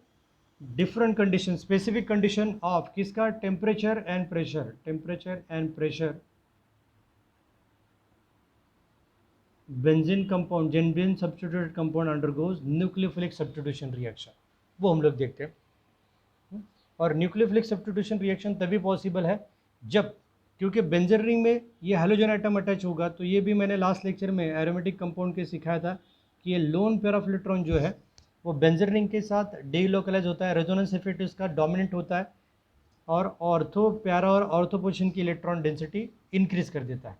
different condition, specific condition of किसका temperature and pressure. Benzene compound, जेनबेन substituted compound undergoes nucleophilic substitution reaction, वो हम लोग देखते हैं. और nucleophilic substitution reaction तभी possible है जब, क्योंकि बेंजीन रिंग में ये हैलोजन एटम अटैच होगा. तो ये भी मैंने लास्ट लेक्चर में एरोमेटिक कंपाउंड के सिखाया था कि ये लोन पेयर ऑफ इलेक्ट्रॉन जो है वो बेंजीन रिंग के साथ डीलोकलाइज होता है, रेजोनेंस इफेक्ट इसका डोमिनेंट होता है और ऑर्थो पैरा और ऑर्थो पोजीशन की इलेक्ट्रॉन डेंसिटी इंक्रीज कर देता है.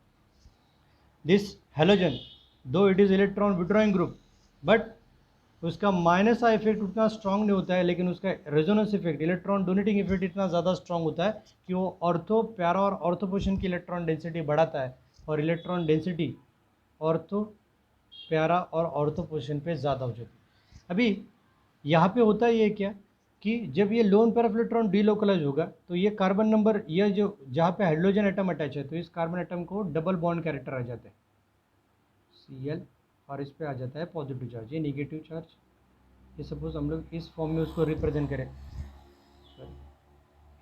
दिस हैलोजन दो it is electron withdrawing group, but उसका माइनस का इफेक्ट उतना स्ट्रांग नहीं होता है, लेकिन उसका resonance effect, electron donating effect इतना ज़्यादा स्ट्रांग होता है कि वो ऑर्थो पैरा और ऑर्थो पोजीशन की इलेक्ट्रॉन डेंसिटी बढ़ाता है और इलेक्ट्रॉन डेंसिटी ऑर्थो पैरा और ऑर्थो पोजीशन पे ज़्यादा हो जाती है. अभी यहाँ पे होता है ये क्या कि जब ये lone pair of electron delocalize होगा तो ये कार्बन नंबर, ये जो जहाँ पे हाइड्रोजन एटम अटैच है तो इस कार्बन एटम को डबल बॉन्ड कैरेक्टर आ जाते हैं Cl, और इस पे आ जाता है पॉजिटिव चार्ज, ये नेगेटिव चार्ज. ये सपोज हम लोग इस फॉर्म में उसको रिप्रेजेंट करें,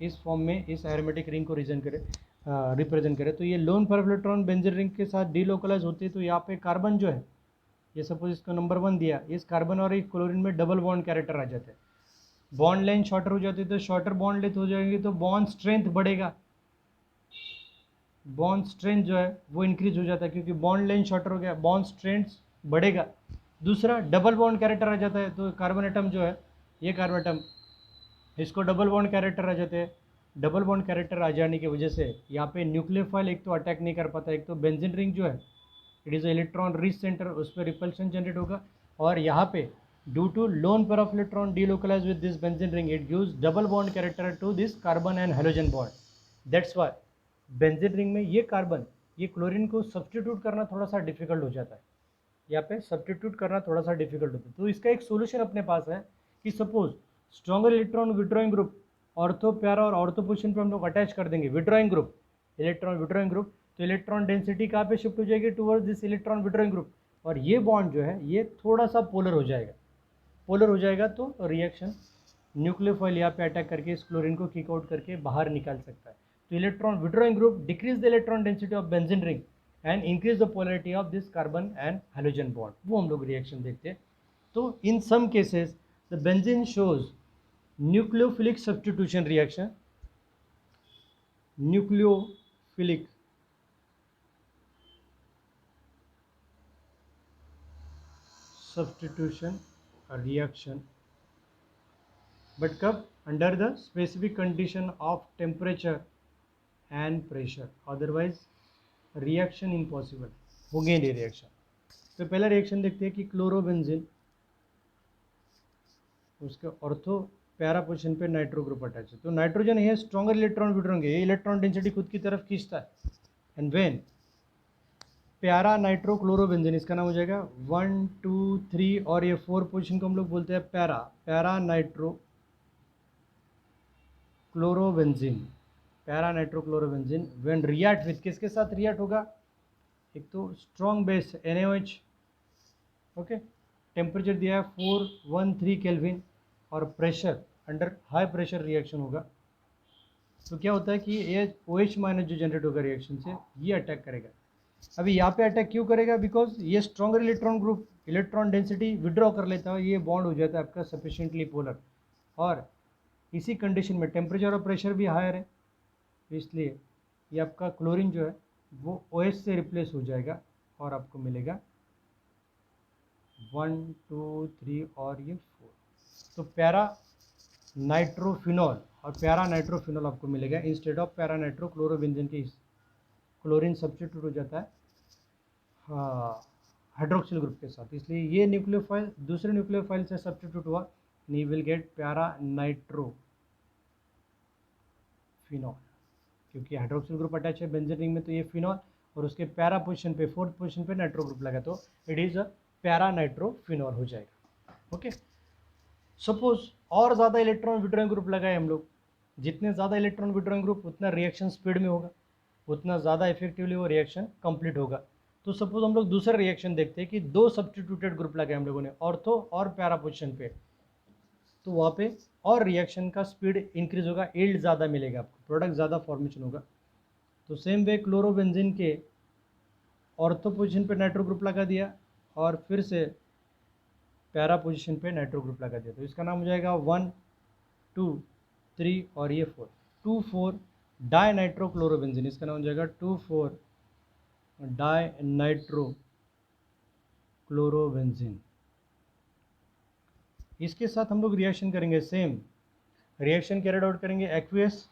इस फॉर्म में इस एरोमेटिक रिंग को रिप्रेजेंट करें तो ये lone pair of electron benzene ring के साथ डीलोकलाइज होती है. तो यहाँ पे कार्बन जो है, ये सपोज इसको नंबर 1 दिया, इस कार्बन और एक क्लोरीन में डबल बॉन्ड कैरेक्टर आ जाते हैं. बॉन्ड लेंथ शॉर्टर हो जाती है, तो शॉर्टर बॉन्ड लेंथ हो जाएगी तो बॉन्ड स्ट्रेंथ बढ़ेगा, बॉन्ड स्ट्रेंथ जो है वो इंक्रीज हो जाता है क्योंकि बॉन्ड लेंथ शॉर्टर हो गया, बॉन्ड स्ट्रेंथ बढ़ेगा. दूसरा डबल बॉन्ड कैरेक्टर आ जाता है, तो कार्बन एटम जो है, ये कार्बन एटम, इसको डबल बॉन्ड कैरेक्टर आ जाते हैं. डबल बॉन्ड कैरेक्टर आ जाने की वजह से यहाँ पे न्यूक्लियोफाइल एक तो अटैक नहीं कर पाता, एक तो बेंजीन रिंग जो है it is electron rich centre, उस पर रिपल्शन जनरेट होगा. और यहाँ पे due to lone pair of electron delocalize with this benzene ring it gives double bond character to this carbon and halogen bond. That's why benzene ring में ये carbon, ये chlorine को सब्स्टिट्यूट करना थोड़ा सा डिफिकल्ट हो जाता है, यहाँ पे सब्स्टिट्यूट करना थोड़ा सा डिफिकल्ट होता है. तो इसका एक सोल्यूशन अपने पास है कि suppose stronger electron withdrawing group ortho para और ऑर्थो पोजीशन पे हम लोग अटैच कर देंगे withdrawing group, electron withdrawing group, तो इलेक्ट्रॉन डेंसिटी कहाँ पे शिफ्ट हो जाएगी, towards this electron withdrawing group. और ये बॉन्ड जो है ये थोड़ा सा पोलर हो जाएगा, तो रिएक्शन न्यूक्लियोफाइल यहाँ पे अटैक करके इस क्लोरीन को किक आउट करके बाहर निकाल सकता है. तो electron withdrawing group decrease the electron density of benzene ring and increase the polarity of this carbon and halogen bond, वो हम लोग रिएक्शन देखते हैं. तो in some cases the benzene shows nucleophilic substitution reaction, nucleophilic substitution reaction, but कब, under the specific condition of temperature and pressure, otherwise reaction impossible, होंगे नहीं reaction. तो पहला रिएक्शन देखते हैं कि क्लोरोबेंजीन, उसके ऑर्थो पैरा पोजीशन पे नाइट्रो ग्रुप अटैच है, तो नाइट्रोजन है स्ट्रॉन्गर इलेक्ट्रॉन विड्रॉइंग है, ये इलेक्ट्रॉन डेंसिटी खुद की तरफ खींचता है. एंड व्हेन प्यारा नाइट्रो क्लोरोबेंजीन, इसका नाम हो जाएगा 1 2 3 और ये 4 पोजीशन को हम लोग बोलते हैं para nitro chlorobenzene. When react with, किसके साथ रिएक्ट होगा, एक तो strong base NaOH, okay, temperature दिया है 413 केल्विन और pressure under high pressure reaction होगा. तो क्या होता है कि ये OH माइनस जो जनरेट होगा रिएक्शन से, ये अटैक करेगा. अभी यहाँ पे अटैक क्यों करेगा, बिकॉज ये stronger electron group electron density withdraw कर लेता है, ये बॉन्ड हो जाता है आपका सफिशिएंटली पोलर, और इसी कंडीशन में टेम्परेचर और प्रेशर भी हायर है, इसलिए ये आपका क्लोरीन जो है वो OH से रिप्लेस हो जाएगा और आपको मिलेगा 1 2 3 और ये 4. तो पैरा नाइट्रोफिनॉल और पैरा नाइट्रोफिनॉल आपको मिलेगा instead of para nitro chlorobenzene के, क्लोरीन सब्स्टिट्यूट हो जाता है हाइड्रोक्सिल ग्रुप के साथ, इसलिए ये न्यूक्लियोफाइल दूसरे न्यूक्लियोफाइल से सब्स्टिट्यूट हुआ, नी विल गेट पैरा नाइट्रोफिनॉल, क्योंकि हाइड्रोक्सिल ग्रुप अटैच है बेंजीन रिंग में, तो ये फिनॉल, और उसके पैरा पोजीशन पे, फोर्थ पोजीशन पे नाइट्रो ग्रुप लगा, तो it is a para nitrophenol हो जाएगा। ओके, सपोज और ज़्यादा इलेक्ट्रॉन विड्रॉइंग ग्रुप लगाए हम लोग, जितने ज़्यादा इलेक्ट्रॉन विड्रॉइंग ग्रुप उतना रिएक्शन स्पीड में होगा, उतना ज़्यादा इफेक्टिवली वो रिएक्शन कंप्लीट होगा। तो सपोज हम लोग दूसरा रिएक्शन देखते हैं कि दो सब्स्टिट्यूटेड ग्रुप लगाए हम लोगों ने ऑर्थो और पैरा पोजीशन पे, तो वहाँ पे और रिएक्शन का स्पीड इंक्रीज होगा, यील्ड ज़्यादा मिलेगा आपको, प्रोडक्ट ज़्यादा फॉर्मेशन होगा। तो सेम वे क्लोरोबेंजीन के ऑर्थो पोजीशन पे नाइट्रो ग्रुप लगा दिया और फिर से पैरा पोजीशन पे नाइट्रो ग्रुप लगा दिया, तो इसका नाम हो जाएगा 1 2 3 और ये 4, 2,4 डाई नाइट्रो क्लोरोबेंजीन, इसका नाम हो जाएगा 2,4 डाई नाइट्रो क्लोरोबेंजीन। इसके साथ हम लोग रिएक्शन करेंगे, सेम रिएक्शन कैरिड आउट करेंगे एक्वियस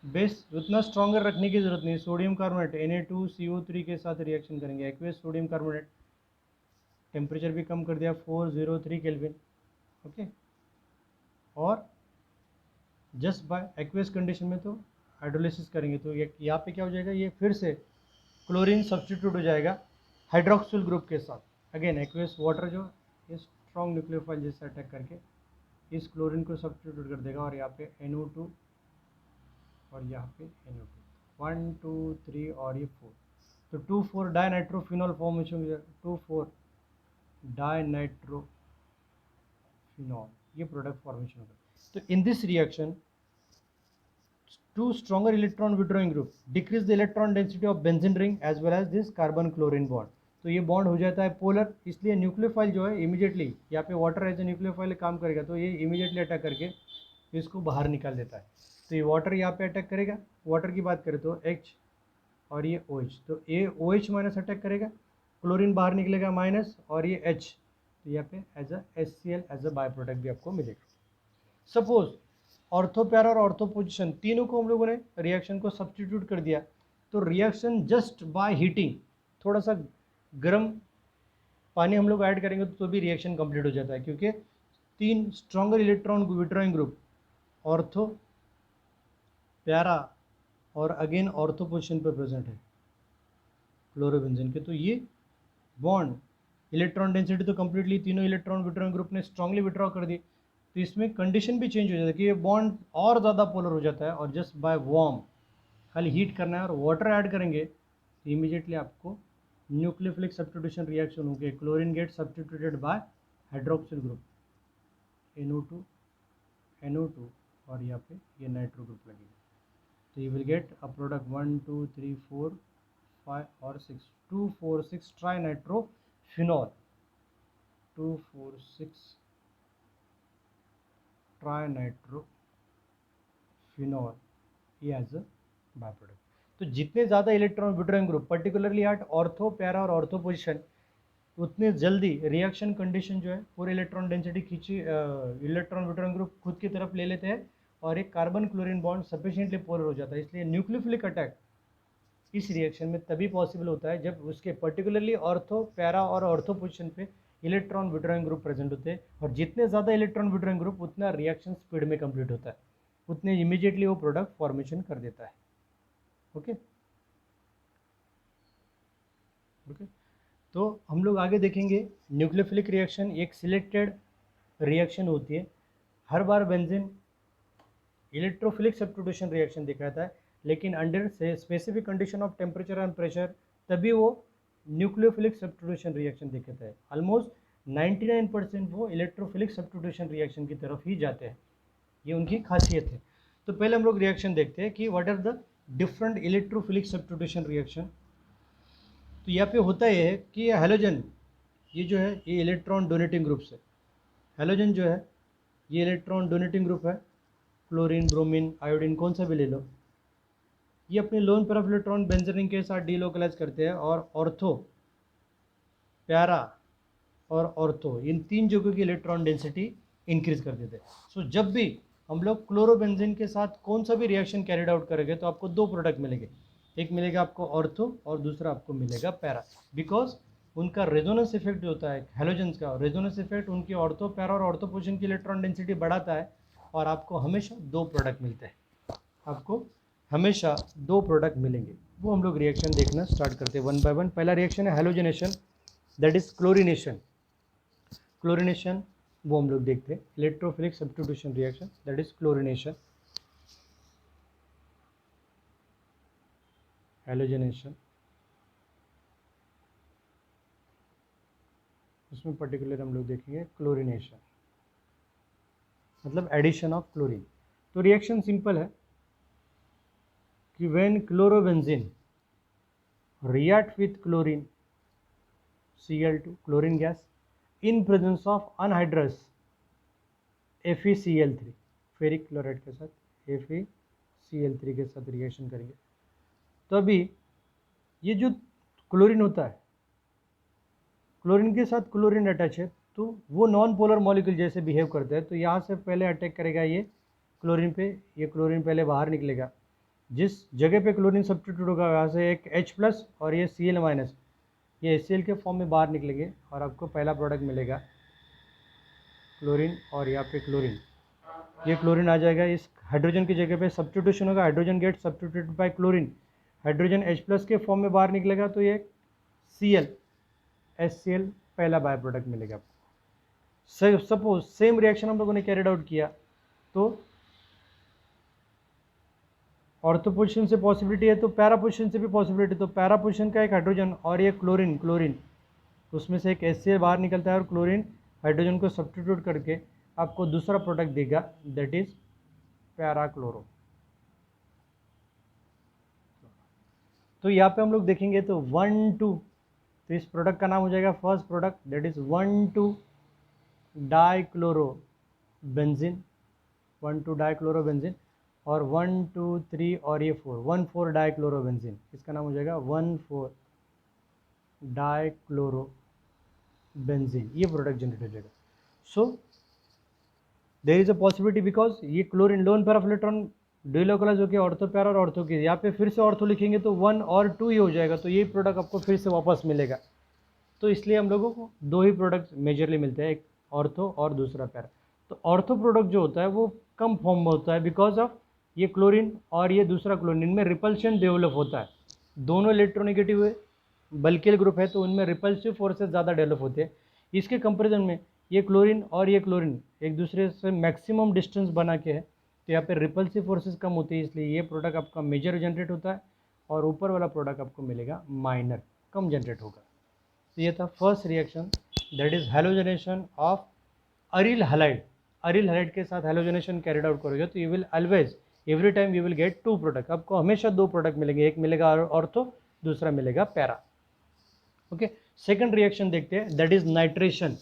बेस, उतना स्ट्रॉन्गर रखने की जरूरत नहीं, सोडियम कार्बोनेट Na2CO3 के साथ रिएक्शन करेंगे, एक्वियस सोडियम कार्बोनेट, टेम्परेचर भी कम कर दिया 403 केल्विन। ओके, और जस्ट बाय एक्वियस कंडीशन में तो हाइड्रोलिसिस करेंगे, तो ये यहाँ पे क्या हो जाएगा, ये फिर से क्लोरीन सब्स्टिट्यूट हो जाएगा हाइड्रोक्सिल ग्रुप के साथ। अगेन एक्वियस वाटर जो ये स्ट्रॉन्ग न्यूक्लियोफाइल जैसे अटैक करके इस क्लोरीन को सब्स्टिट्यूट कर देगा, और यहाँ पे NO2 और यहाँ पे NO2, 1 2 3 और ये 4, तो 2,4 डाई नाइट्रोफिनॉल फॉर्मेशन हो जाएगा, 2,4 डाई नाइट्रोफिनॉल, ये प्रोडक्ट फॉर्मेशन होगा। तो in this reaction two stronger electron withdrawing group decrease the electron density of benzene ring as well as this carbon chlorine bond, तो ये बॉन्ड हो जाता है पोलर, इसलिए न्यूक्लियोफाइल जो है इमीडिएटली यहाँ पे वाटर एज ए न्यूक्लियोफाइल काम करेगा, तो ये इमीडिएटली अटैक करके इसको बाहर निकाल देता है। तो ये वाटर यहाँ पे अटैक करेगा, वाटर की बात करें तो H और ये OH, तो ये OH माइनस अटैक करेगा, क्लोरीन बाहर निकलेगा माइनस, और ये H, तो यहाँ पे as a HCl as a by product भी आपको मिलेगा। सपोज ऑर्थो पैरा और ऑर्थो पोजीशन तीनों को हम लोगों ने रिएक्शन को सब्स्टिट्यूट कर दिया, तो रिएक्शन जस्ट बाय हीटिंग, थोड़ा सा गर्म पानी हम लोग ऐड करेंगे तो भी रिएक्शन कंप्लीट हो जाता है, क्योंकि तीन stronger electron withdrawing group ortho para और अगेन ऑर्थो पोजीशन पर प्रेजेंट है क्लोरोबेंजीन के, तो ये बॉन्ड इलेक्ट्रॉन डेंसिटी तो कंप्लीटली तीनों इलेक्ट्रॉन विड्रॉइंग ग्रुप ने स्ट्रांगली विड्रॉ कर दी, तो इसमें कंडीशन भी चेंज हो जाता है कि ये बॉन्ड और ज़्यादा पोलर हो जाता है, और जस्ट बाय वार्म खाली हीट करना है और वाटर ऐड करेंगे तो इमीडिएटली आपको न्यूक्लियोफिलिक सब्स्टिट्यूशन रिएक्शन होगी, chlorine get substituted by hydroxyl group NO2 और यहाँ पे ये नाइट्रो ग्रुप लगेगा, तो you will get a product 1 2 3 4 5 और 6, 2,4,6 ट्राई नाइट्रोफिनॉल, 2,4,6 ट्राई नाइट्रोफिनॉल, ये एज अ बाय प्रोडक्ट। तो जितने ज़्यादा electron withdrawing group particularly at ortho para और ऑर्थो पोजीशन, उतने जल्दी रिएक्शन कंडीशन जो है पूरे इलेक्ट्रॉन डेंसिटी खींची इलेक्ट्रॉन विड्रॉइंग ग्रुप खुद की तरफ ले लेते हैं, और एक carbon chlorine bond sufficiently polar हो जाता है, इसलिए न्यूक्लियोफिलिक अटैक इस रिएक्शन में तभी पॉसिबल होता है जब उसके पर्टिकुलरली ऑर्थो पैरा और ऑर्थो पोजीशन पे इलेक्ट्रॉन विड्रॉइंग ग्रुप प्रेजेंट होते हैं, और जितने ज़्यादा इलेक्ट्रॉन विड्रॉइंग ग्रुप उतना रिएक्शन स्पीड में कंप्लीट होता है, उतने इमीडिएटली वो प्रोडक्ट फॉर्मेशन कर देता है। ओके ओके, तो हम लोग आगे देखेंगे न्यूक्लियोफिलिक रिएक्शन एक सिलेक्टेड रिएक्शन होती है, हर बार बेंजीन इलेक्ट्रोफिलिक सब्स्टिट्यूशन रिएक्शन दिखाता है, लेकिन अंडर से specific condition of temperature and pressure तभी वो न्यूक्लियोफिलिक सब्स्टिट्यूशन रिएक्शन दिखाता है। ऑलमोस्ट 99% वो इलेक्ट्रोफिलिक सब्स्टिट्यूशन रिएक्शन की तरफ ही जाते हैं, ये उनकी खासियत है। तो पहले हम लोग रिएक्शन देखते हैं कि what are the different electrophilic substitution reaction. तो यहाँ पे होता ये है कि ये हैलोजन, ये जो है ये इलेक्ट्रॉन डोनेटिंग ग्रुप है, हैलोजन जो है ये इलेक्ट्रॉन डोनेटिंग ग्रुप है, क्लोरीन ब्रोमीन आयोडीन कौन सा भी ले लो, ये अपने loan para electron benzene ring के साथ डीलोकलाइज करते हैं, और ऑर्थो पैरा और ऑर्थो इन तीन जगहों की इलेक्ट्रॉन डेंसिटी इंक्रीज कर देते हैं। सो जब भी हम लोग क्लोरोबेंजीन के साथ कौन सा भी रिएक्शन कैरिड आउट करेंगे तो आपको दो प्रोडक्ट मिलेंगे, एक मिलेगा आपको ऑर्थो और दूसरा आपको मिलेगा पैरा, बिकॉज उनका रेजोनेंस इफेक्ट जो होता है हेलोजेंस का, रेजोनेंस इफेक्ट उनकी ऑर्थो पैरा और ऑर्थो पोजीशन की इलेक्ट्रॉन डेंसिटी बढ़ाता है और आपको हमेशा दो प्रोडक्ट मिलते हैं, आपको हमेशा दो प्रोडक्ट मिलेंगे। वो हम लोग रिएक्शन देखना स्टार्ट करते हैं वन बाय वन। पहला रिएक्शन है halogenation, that is chlorination. Chlorination वो हम लोग देखते हैं, electrophilic substitution reaction, that is chlorination. Halogenation, उसमें पर्टिकुलर हम लोग देखेंगे क्लोरिनेशन, मतलब एडिशन ऑफ क्लोरीन। तो रिएक्शन सिंपल है कि when chlorobenzene react with chlorine Cl2 chlorine gas in presence of anhydrous FeCl3 ferric chloride के साथ FeCl3 के साथ रिएक्शन करेंगे, तो अभी ये जो क्लोरीन होता है, क्लोरीन के साथ क्लोरीन अटैच है तो वो नॉन पोलर मॉलिक्यूल जैसे बिहेव करता है। तो यहाँ से पहले अटैक करेगा ये क्लोरीन पे, ये क्लोरीन पहले बाहर निकलेगा, जिस जगह पे क्लोरीन सब्स्टिट्यूट होगा यहाँ से एक H+ और ये Cl-, ये HCl के फॉर्म में बाहर निकलेंगे और आपको पहला प्रोडक्ट मिलेगा क्लोरीन और यहाँ पे क्लोरीन। ये क्लोरीन आ जाएगा, इस हाइड्रोजन की जगह पे सब्स्टिट्यूशन होगा, hydrogen get substituted by chlorine, hydrogen H+ के फॉर्म में बाहर निकलेगा तो ये Cl HCl पहला बाय प्रोडक्ट मिलेगा आपको। सपोज सेम रिएक्शन हम लोगों ने कैरिड आउट किया तो ऑर्थो पोजीशन से पॉसिबिलिटी है तो पैरा पोजीशन से भी पॉसिबिलिटी, तो पैरा पोजीशन का एक हाइड्रोजन और ये क्लोरीन उसमें से एक HCl बाहर निकलता है और क्लोरीन हाइड्रोजन को सब्स्टिट्यूट करके आपको दूसरा प्रोडक्ट देगा, दैट इज पैरा क्लोरो। तो यहाँ पे हम लोग देखेंगे तो 1,2, तो इस प्रोडक्ट का नाम हो जाएगा first product, that is 1,2 dichlorobenzene, 1,2 dichlorobenzene, और 1, 2, 3 और ये 4, 1,4 डाइक्लोरोबेंजीन, इसका नाम हो जाएगा 1,4 डाइक्लोरोबेंजीन, ये प्रोडक्ट जनरेट हो जाएगा। So there is a possibility because ये chlorine lone pair of electron delocalize होकर ऑर्थो पैर और ऑर्थो की, यहाँ पे फिर से ऑर्थो लिखेंगे तो 1 और 2 ही हो जाएगा, तो ये प्रोडक्ट आपको फिर से वापस मिलेगा। तो इसलिए हम लोगों को दो ही प्रोडक्ट मेजरली मिलते हैं, एक ऑर्थो और दूसरा पैरा। तो ऑर्थो प्रोडक्ट जो होता है वो कम फॉर्म में होता है बिकॉज ऑफ ये क्लोरीन और ये दूसरा क्लोरीन, इनमें रिपल्शन डेवलप होता है, दोनों इलेक्ट्रोनेगेटिव है बल्कियल ग्रुप है तो उनमें रिपल्सिव फोर्सेस ज़्यादा डेवलप होते हैं। इसके कंपैरिजन में ये क्लोरीन और ये क्लोरीन एक दूसरे से मैक्सिमम डिस्टेंस बना के है तो यहाँ पे रिपल्सिव फोर्सेस कम होती है, इसलिए ये प्रोडक्ट आपका मेजर जनरेट होता है और ऊपर वाला प्रोडक्ट आपको मिलेगा माइनर, कम जनरेट होगा। तो ये था first reaction, that is halogenation of aryl halide. Aryl halide के साथ हेलोजनेशन कैरिड आउट करोगे तो you will always every time you will get 2 product, आपको हमेशा 2 प्रोडक्ट मिलेंगे, एक मिलेगा ऑर्थो दूसरा मिलेगा पैरा। ओके, सेकंड रिएक्शन देखते हैं, दैट इज नाइट्रेशन।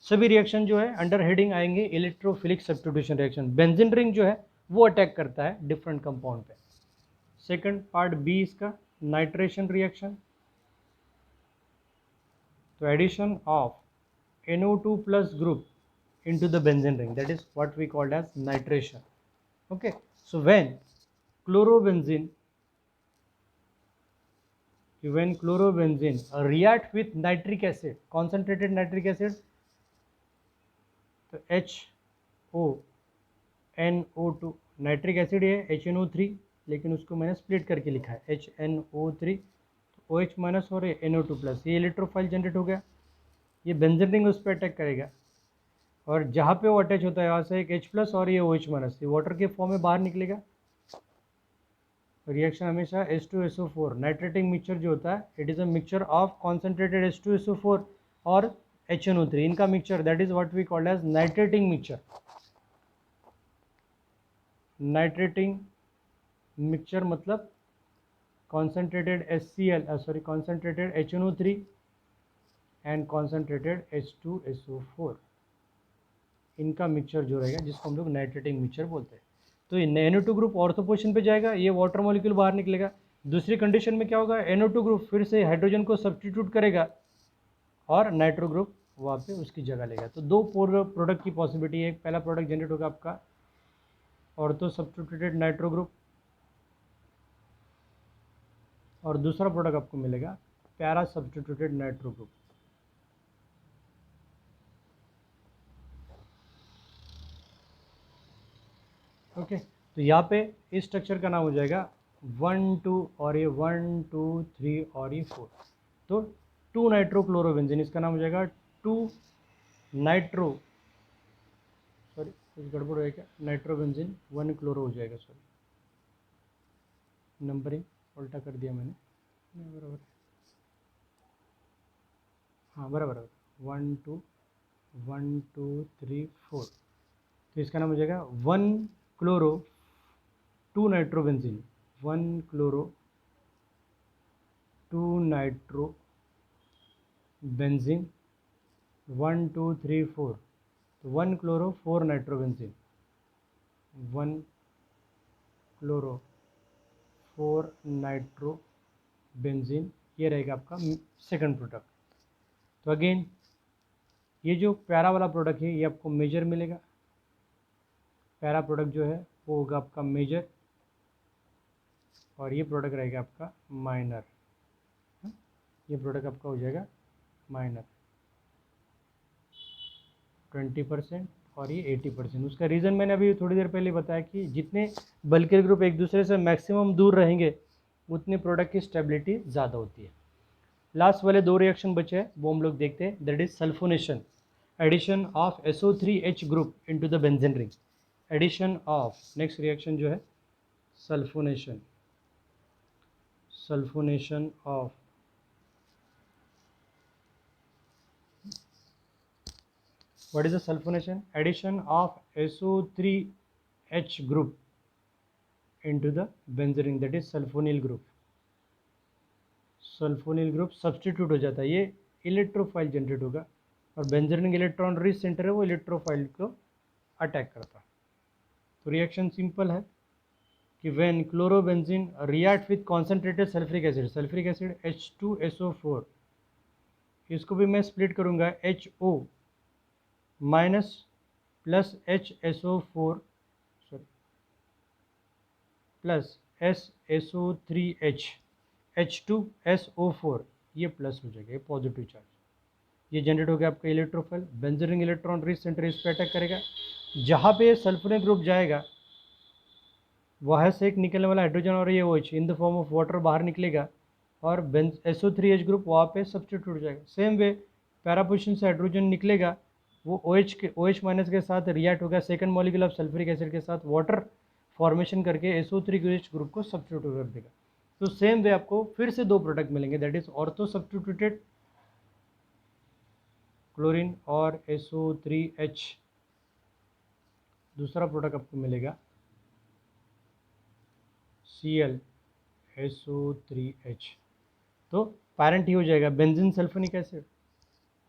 सभी रिएक्शन जो है अंडर हेडिंग आएंगे electrophilic substitution reaction. Benzene ring जो है वो अटैक करता है डिफरेंट कंपाउंड पे। सेकंड पार्ट बी इसका नाइट्रेशन रिएक्शन, तो addition of NO2+ group into the benzene ring, that is what we called as nitration. Okay, so when chlorobenzene react with nitric acid, concentrated nitric acid, तो HONO2 nitric acid है HNO3, लेकिन उसको मैंने split करके लिखा है HNO3, तो OH- और NO2+, ये इलेक्ट्रोफाइल जनरेट हो गया, ये बेंजीन रिंग उस पर अटैक करेगा और जहाँ पे वो अटैच होता है वहाँ से एक H+ और ये OH-, ये वाटर के फॉर्म में बाहर निकलेगा। रिएक्शन हमेशा H2SO4 नाइट्रेटिंग मिक्सचर जो होता है, it is a mixture of concentrated H2SO4 और HNO3, इनका mixture, that is what we called as nitrating mixture. Nitrating mixture मतलब concentrated concentrated HNO3 and concentrated H2SO4, इनका मिक्सचर जो रहेगा जिसको हम लोग नाइट्रेटिंग मिक्सचर बोलते हैं। तो ये NO2 ग्रुप ऑर्थो पोजीशन पे जाएगा, ये वाटर मॉलिक्यूल बाहर निकलेगा। दूसरी कंडीशन में क्या होगा, NO2 ग्रुप फिर से हाइड्रोजन को सब्स्टिट्यूट करेगा और नाइट्रो ग्रुप वहाँ पे उसकी जगह लेगा। तो दो प्रोडक्ट की पॉसिबिलिटी है, पहला प्रोडक्ट जनरेट होगा आपका ऑर्थो सब्स्टिट्यूटेड नाइट्रो ग्रुप और दूसरा प्रोडक्ट आपको मिलेगा para substituted nitro group. Okay, तो यहाँ पे इस स्ट्रक्चर का नाम हो जाएगा 1 2 और ये 1 2 3 और ये 4, तो 2 नाइट्रोक्लोरोबेंजीन, इसका नाम हो जाएगा 2 नाइट्रो, सॉरी कुछ गड़बड़ है क्या, नाइट्रोबेंजीन 1 क्लोरो हो जाएगा, सॉरी नंबरिंग उल्टा कर दिया मैंने, नहीं बराबर है, हाँ बराबर है, 1 2 1 2 3 4, तो इसका नाम हो जाएगा 1 chloro 2 nitrobenzene, 1 chloro 2 nitro benzene 1 2 3 4, तो 1 chloro 4 nitrobenzene, 1 chloro 4 nitro benzene, ये रहेगा आपका सेकंड प्रोडक्ट। तो अगेन ये जो प्यारा वाला प्रोडक्ट है ये आपको मेजर मिलेगा, प्यारा प्रोडक्ट जो है वो होगा आपका मेजर, और ये प्रोडक्ट रहेगा आपका माइनर, ये प्रोडक्ट आपका हो जाएगा माइनर 20% और ये 80%। उसका रीज़न मैंने अभी थोड़ी देर पहले बताया कि जितने बल्कि ग्रुप एक दूसरे से मैक्सिमम दूर रहेंगे उतने प्रोडक्ट की स्टेबिलिटी ज़्यादा होती है। लास्ट वाले 2 रिएक्शन बचे हैं वो हम लोग देखते हैं, that is sulphonation, addition of SO3H group into the benzene ring, addition of, next reaction जो है sulphonation, sulphonation of what is the sulfonation, addition of SO3H group into the benzene ring, that is sulfonyl group, sulphonyl group substitute हो जाता है, ये electrophile generate होगा और benzene ring electron rich centre है वो इलेक्ट्रोफाइल को अटैक करता है। तो रिएक्शन सिंपल है कि when chlorobenzene react with concentrated sulphuric acid H2SO4, इसको भी मैं स्प्लिट करूंगा HO minus plus HSO4 sorry plus SSO3H H2SO4, ये प्लस हो जाएगा, ये पॉजिटिव चार्ज, ये जनरेट हो गया आपका electrophile, benzene ring electron rich centre इस पर अटैक करेगा, जहाँ पे सल्फोनिक ग्रुप जाएगा वहाँ से एक निकलने वाला हाइड्रोजन और ये OH in the form of water बाहर निकलेगा और SO3H ग्रुप वहाँ पे सब्सटीट्यूट हो जाएगा। सेम वे पैरा पोजीशन से हाइड्रोजन निकलेगा, वो OH माइनस के साथ रिएक्ट होगा second molecule of sulphuric acid के साथ, वाटर फॉर्मेशन करके SO3H ग्रुप को सब्सटीट्यूट कर देगा। तो सेम वे आपको फिर से 2 प्रोडक्ट मिलेंगे, that is ortho substituted chlorine और SO3H, दूसरा प्रोडक्ट आपको मिलेगा ClSO3H, तो पैरेंट ही हो जाएगा बेंजीन सल्फोनिक एसिड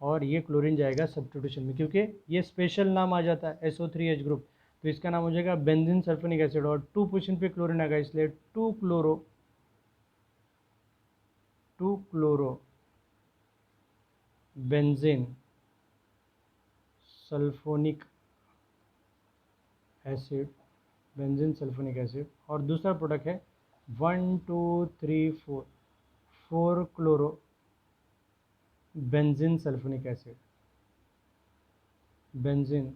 और ये क्लोरीन जाएगा सब्स्टिट्यूशन में, क्योंकि ये स्पेशल नाम आ जाता है SO3H ग्रुप, तो इसका नाम हो जाएगा बेंजीन सल्फोनिक एसिड और 2 पोजीशन पे क्लोरीन आएगा, इसलिए 2 chloro benzene sulphonic acid, benzene sulphonic acid, और दूसरा प्रोडक्ट है 1 2 3 4 chloro benzene sulphonic acid, benzene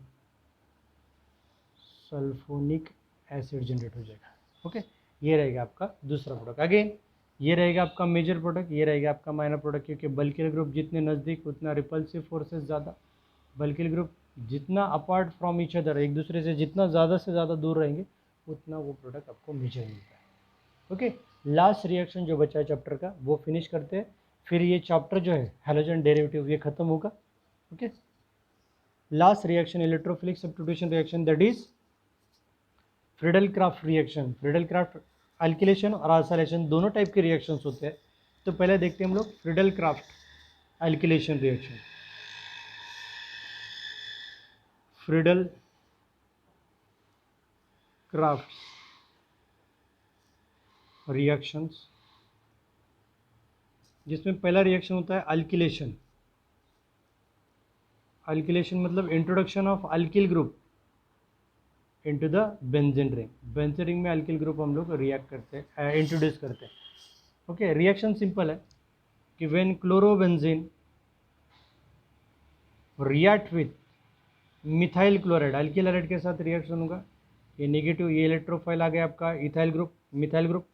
sulphonic acid generate हो जाएगा। ओके, ये रहेगा आपका दूसरा प्रोडक्ट। अगेन ये रहेगा आपका मेजर प्रोडक्ट, ये रहेगा आपका माइनर प्रोडक्ट, क्योंकि बल्किल ग्रुप जितने नज़दीक उतना रिपल्सिव फोर्सेस ज़्यादा, बल्किल ग्रुप जितना अपार्ट फ्रॉम ईच अदर, एक दूसरे से जितना ज़्यादा से ज़्यादा दूर रहेंगे उतना वो प्रोडक्ट आपको मेजर मिलता है। ओके, लास्ट रिएक्शन जो बचा है चैप्टर का वो फिनिश करते हैं, फिर ये चैप्टर जो है हैलोजन डेरिवेटिव ये खत्म होगा। Okay, last reaction electrophilic substitution reaction, that is Friedel Crafts reaction. Friedel Crafts alkylation और आल्साइलेशन दोनों टाइप के रिएक्शंस होते हैं, तो पहले देखते हैं हम लोग Friedel Crafts alkylation reaction. Friedel Crafts reactions, जिसमें पहला रिएक्शन होता है अल्किलेशन। अल्किलेशन मतलब introduction of alkyl group into the benzene ring. Benzene ring में अल्किल ग्रुप हम लोग रिएक्ट करते हैं, इंट्रोड्यूस करते हैं। ओके, रिएक्शन सिंपल है कि when chlorobenzene react with methyl chloride, alkyl hydride के साथ रिएक्शन होगा, ये नेगेटिव, ये इलेक्ट्रोफाइल आ गया आपका ethyl group, methyl group.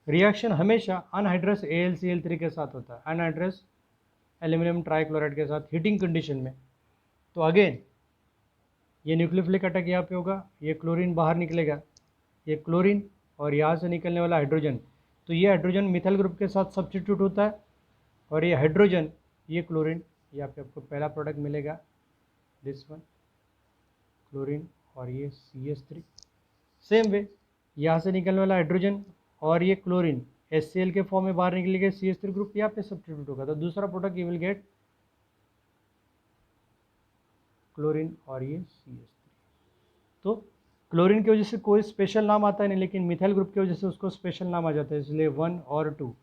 Reaction हमेशा अनहाइड्रस AlCl3 के साथ होता है, अनहाइड्रस एल्यूमिनियम ट्राइक्लोराइड के साथ हीटिंग कंडीशन में। तो अगेन ये न्यूक्लियोफिलिक अटैक यहाँ पे होगा, ये क्लोरीन बाहर निकलेगा, ये क्लोरीन और यहाँ से निकलने वाला हाइड्रोजन, तो ये हाइड्रोजन मिथाइल ग्रुप के साथ सब्स्टिट्यूट होता है, और ये हाइड्रोजन, ये क्लोरीन, यहाँ पे आपको पहला प्रोडक्ट मिलेगा दिस वन क्लोरीन, और ये CH3। सेम वे यहाँ से निकलने वाला हाइड्रोजन और ये क्लोरीन HCl के फॉर्म में बाहर निकलेगा, CH3 ग्रुप यहाँ पे सब्स्टिट्यूट होगा, तो दूसरा product you will gate chlorine और ये CH3। तो क्लोरीन की वजह से कोई स्पेशल नाम आता है नहीं, लेकिन मिथाइल ग्रुप की वजह से उसको स्पेशल नाम आ जाता है, इसलिए 1 और 2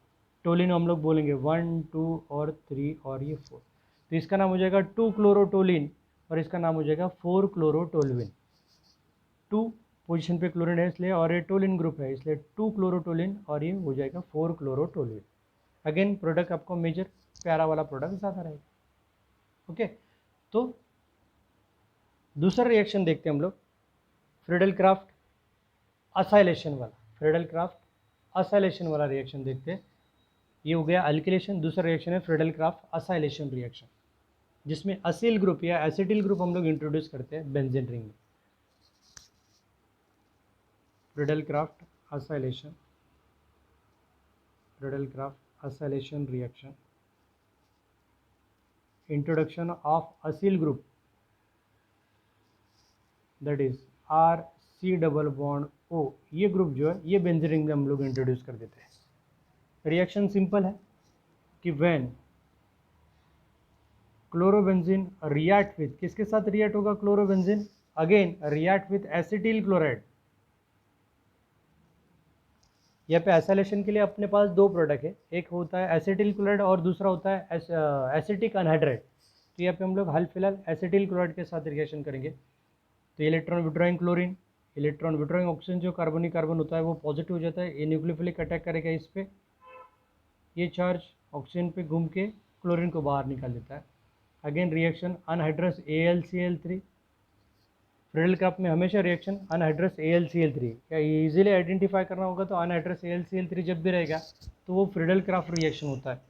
टोलिन हम लोग बोलेंगे 1, 2 और 3 और ये 4। तो इसका नाम हो जाएगा 2 क्लोरोटोलिन और इसका नाम हो जाएगा 4 क्लोरोटोलुइन। 2 पोजीशन पे क्लोरीन है इसलिए, और ये टोलिन ग्रुप है इसलिए 2 क्लोरोटोलिन और ये हो जाएगा 4 क्लोरोटोलुइन। अगेन प्रोडक्ट आपको मेजर प्यारा वाला प्रोडक्ट ज़्यादा रहेगा। ओके, तो दूसरा रिएक्शन देखते हैं हम लोग, फ्रीडल-क्राफ्ट असाइलेशन वाला, फ्रीडल-क्राफ्ट असाइलेशन वाला रिएक्शन देखते हैं। ये हो गया अल्किलेशन। दूसरा रिएक्शन है फ्रीडल-क्राफ्ट असाइलेशन रिएक्शन, जिसमें असील ग्रुप या एसिटिल ग्रुप हम लोग इंट्रोड्यूस करते हैं बेंजीन रिंग में। Friedel-Crafts acylation, Friedel-Crafts acylation reaction, introduction of Aseel group that is RC double bond O, ये ग्रुप जो है ये बेंजीन रिंग में हम लोग इंट्रोड्यूस कर देते हैं। रिएक्शन सिंपल है कि व्हेन क्लोरोबेंजीन रिएक्ट विथ, किसके साथ रिएक्ट होगा chlorobenzene, again react with acetyl chloride. यहाँ पे एसाइलेशन के लिए अपने पास दो प्रोडक्ट है, एक होता है एसिटिल क्लोराइड और दूसरा होता है एसिटिक अनहाइड्राइड। तो यहाँ पे हम लोग हाल फिलहाल एसिटिल क्लोराइड के साथ रिएक्शन करेंगे। तो electron withdrawing chlorine, electron withdrawing oxygen जो कार्बनिक कार्बन होता है वो पॉजिटिव हो जाता है, ये न्यूक्लियोफिलिक अटैक करेगा इस पर, ये चार्ज ऑक्सीजन पे घूम के क्लोरीन को बाहर निकाल देता है। Again reaction anhydrous AlCl3, Friedel-Crafts में हमेशा रिएक्शन अनहाइड्रस AlCl3, क्या इजीली आइडेंटिफाई करना होगा तो अनहाइड्रस AlCl3 जब भी रहेगा तो वो फ्रीडल-क्राफ्ट रिएक्शन होता है।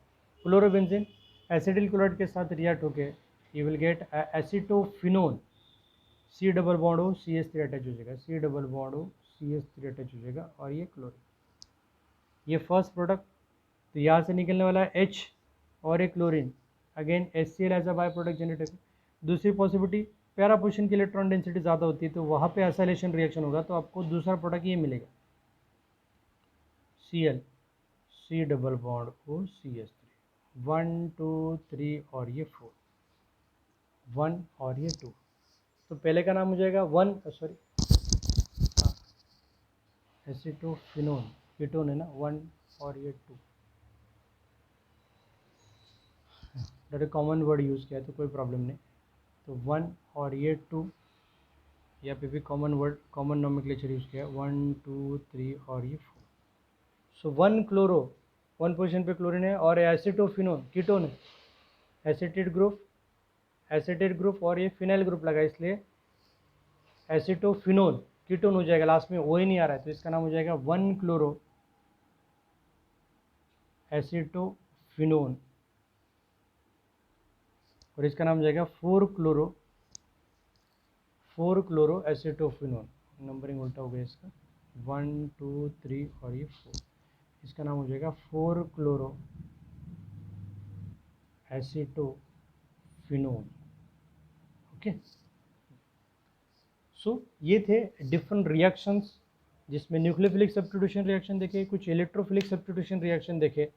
क्लोरोबेंजीन एसिटिल क्लोराइड के साथ रिएक्ट होके you will gate acetophenone, C double bond O CH3 attach हो जाएगा, C double bond O CH3 attach हो जाएगा, और ये क्लोरीन, ये फर्स्ट प्रोडक्ट। तो यहाँ से निकलने वाला है H और एक chlorine, again HCl as a by product generate होगा। दूसरी पॉसिबिलिटी, पैरा पोजीशन की इलेक्ट्रॉन डेंसिटी ज़्यादा होती है तो वहाँ पे एसाइलेशन रिएक्शन होगा, तो आपको दूसरा प्रोडक्ट ये मिलेगा Cl, C double bond O CH3, 1 2 3 और ये 4, 1 और ये 2। तो पहले का नाम हो जाएगा एसिटोफिनोन, कीटोन है ना, 1 और ये 2। डायरेक्ट कॉमन वर्ड यूज़ किया है तो कोई प्रॉब्लम नहीं। तो 1 और ये 2, यहाँ पे भी common word, common nomenclature use किया है, 1 2 3 और ये 4। सो 1 क्लोरो, 1 पोजीशन पे क्लोरीन है, और एसिटोफिनोन कीटोन है, एसिटेट ग्रुप और ये फिनाइल ग्रुप लगा, इसलिए एसिटोफिनोन कीटोन हो जाएगा, लास्ट में ओ ही नहीं आ रहा है तो इसका नाम हो जाएगा 1 क्लोरो एसिटोफिनोन, और इसका नाम हो जाएगा 4 क्लोरो एसिटोफिनोन। नंबरिंग उल्टा हो गया इसका, 1 2 3 और ये 4, इसका नाम हो जाएगा 4 क्लोरो एसिटोफिनोन। ओके, सो ये थे डिफरेंट रिएक्शंस, जिसमें न्यूक्लियोफिलिक सब्स्टिट्यूशन रिएक्शन देखे, कुछ इलेक्ट्रोफिलिक सब्स्टिट्यूशन रिएक्शन देखे,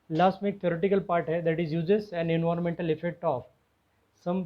लास्ट में एक थ्योरेटिकल पार्ट है that is uses an environmental effect of some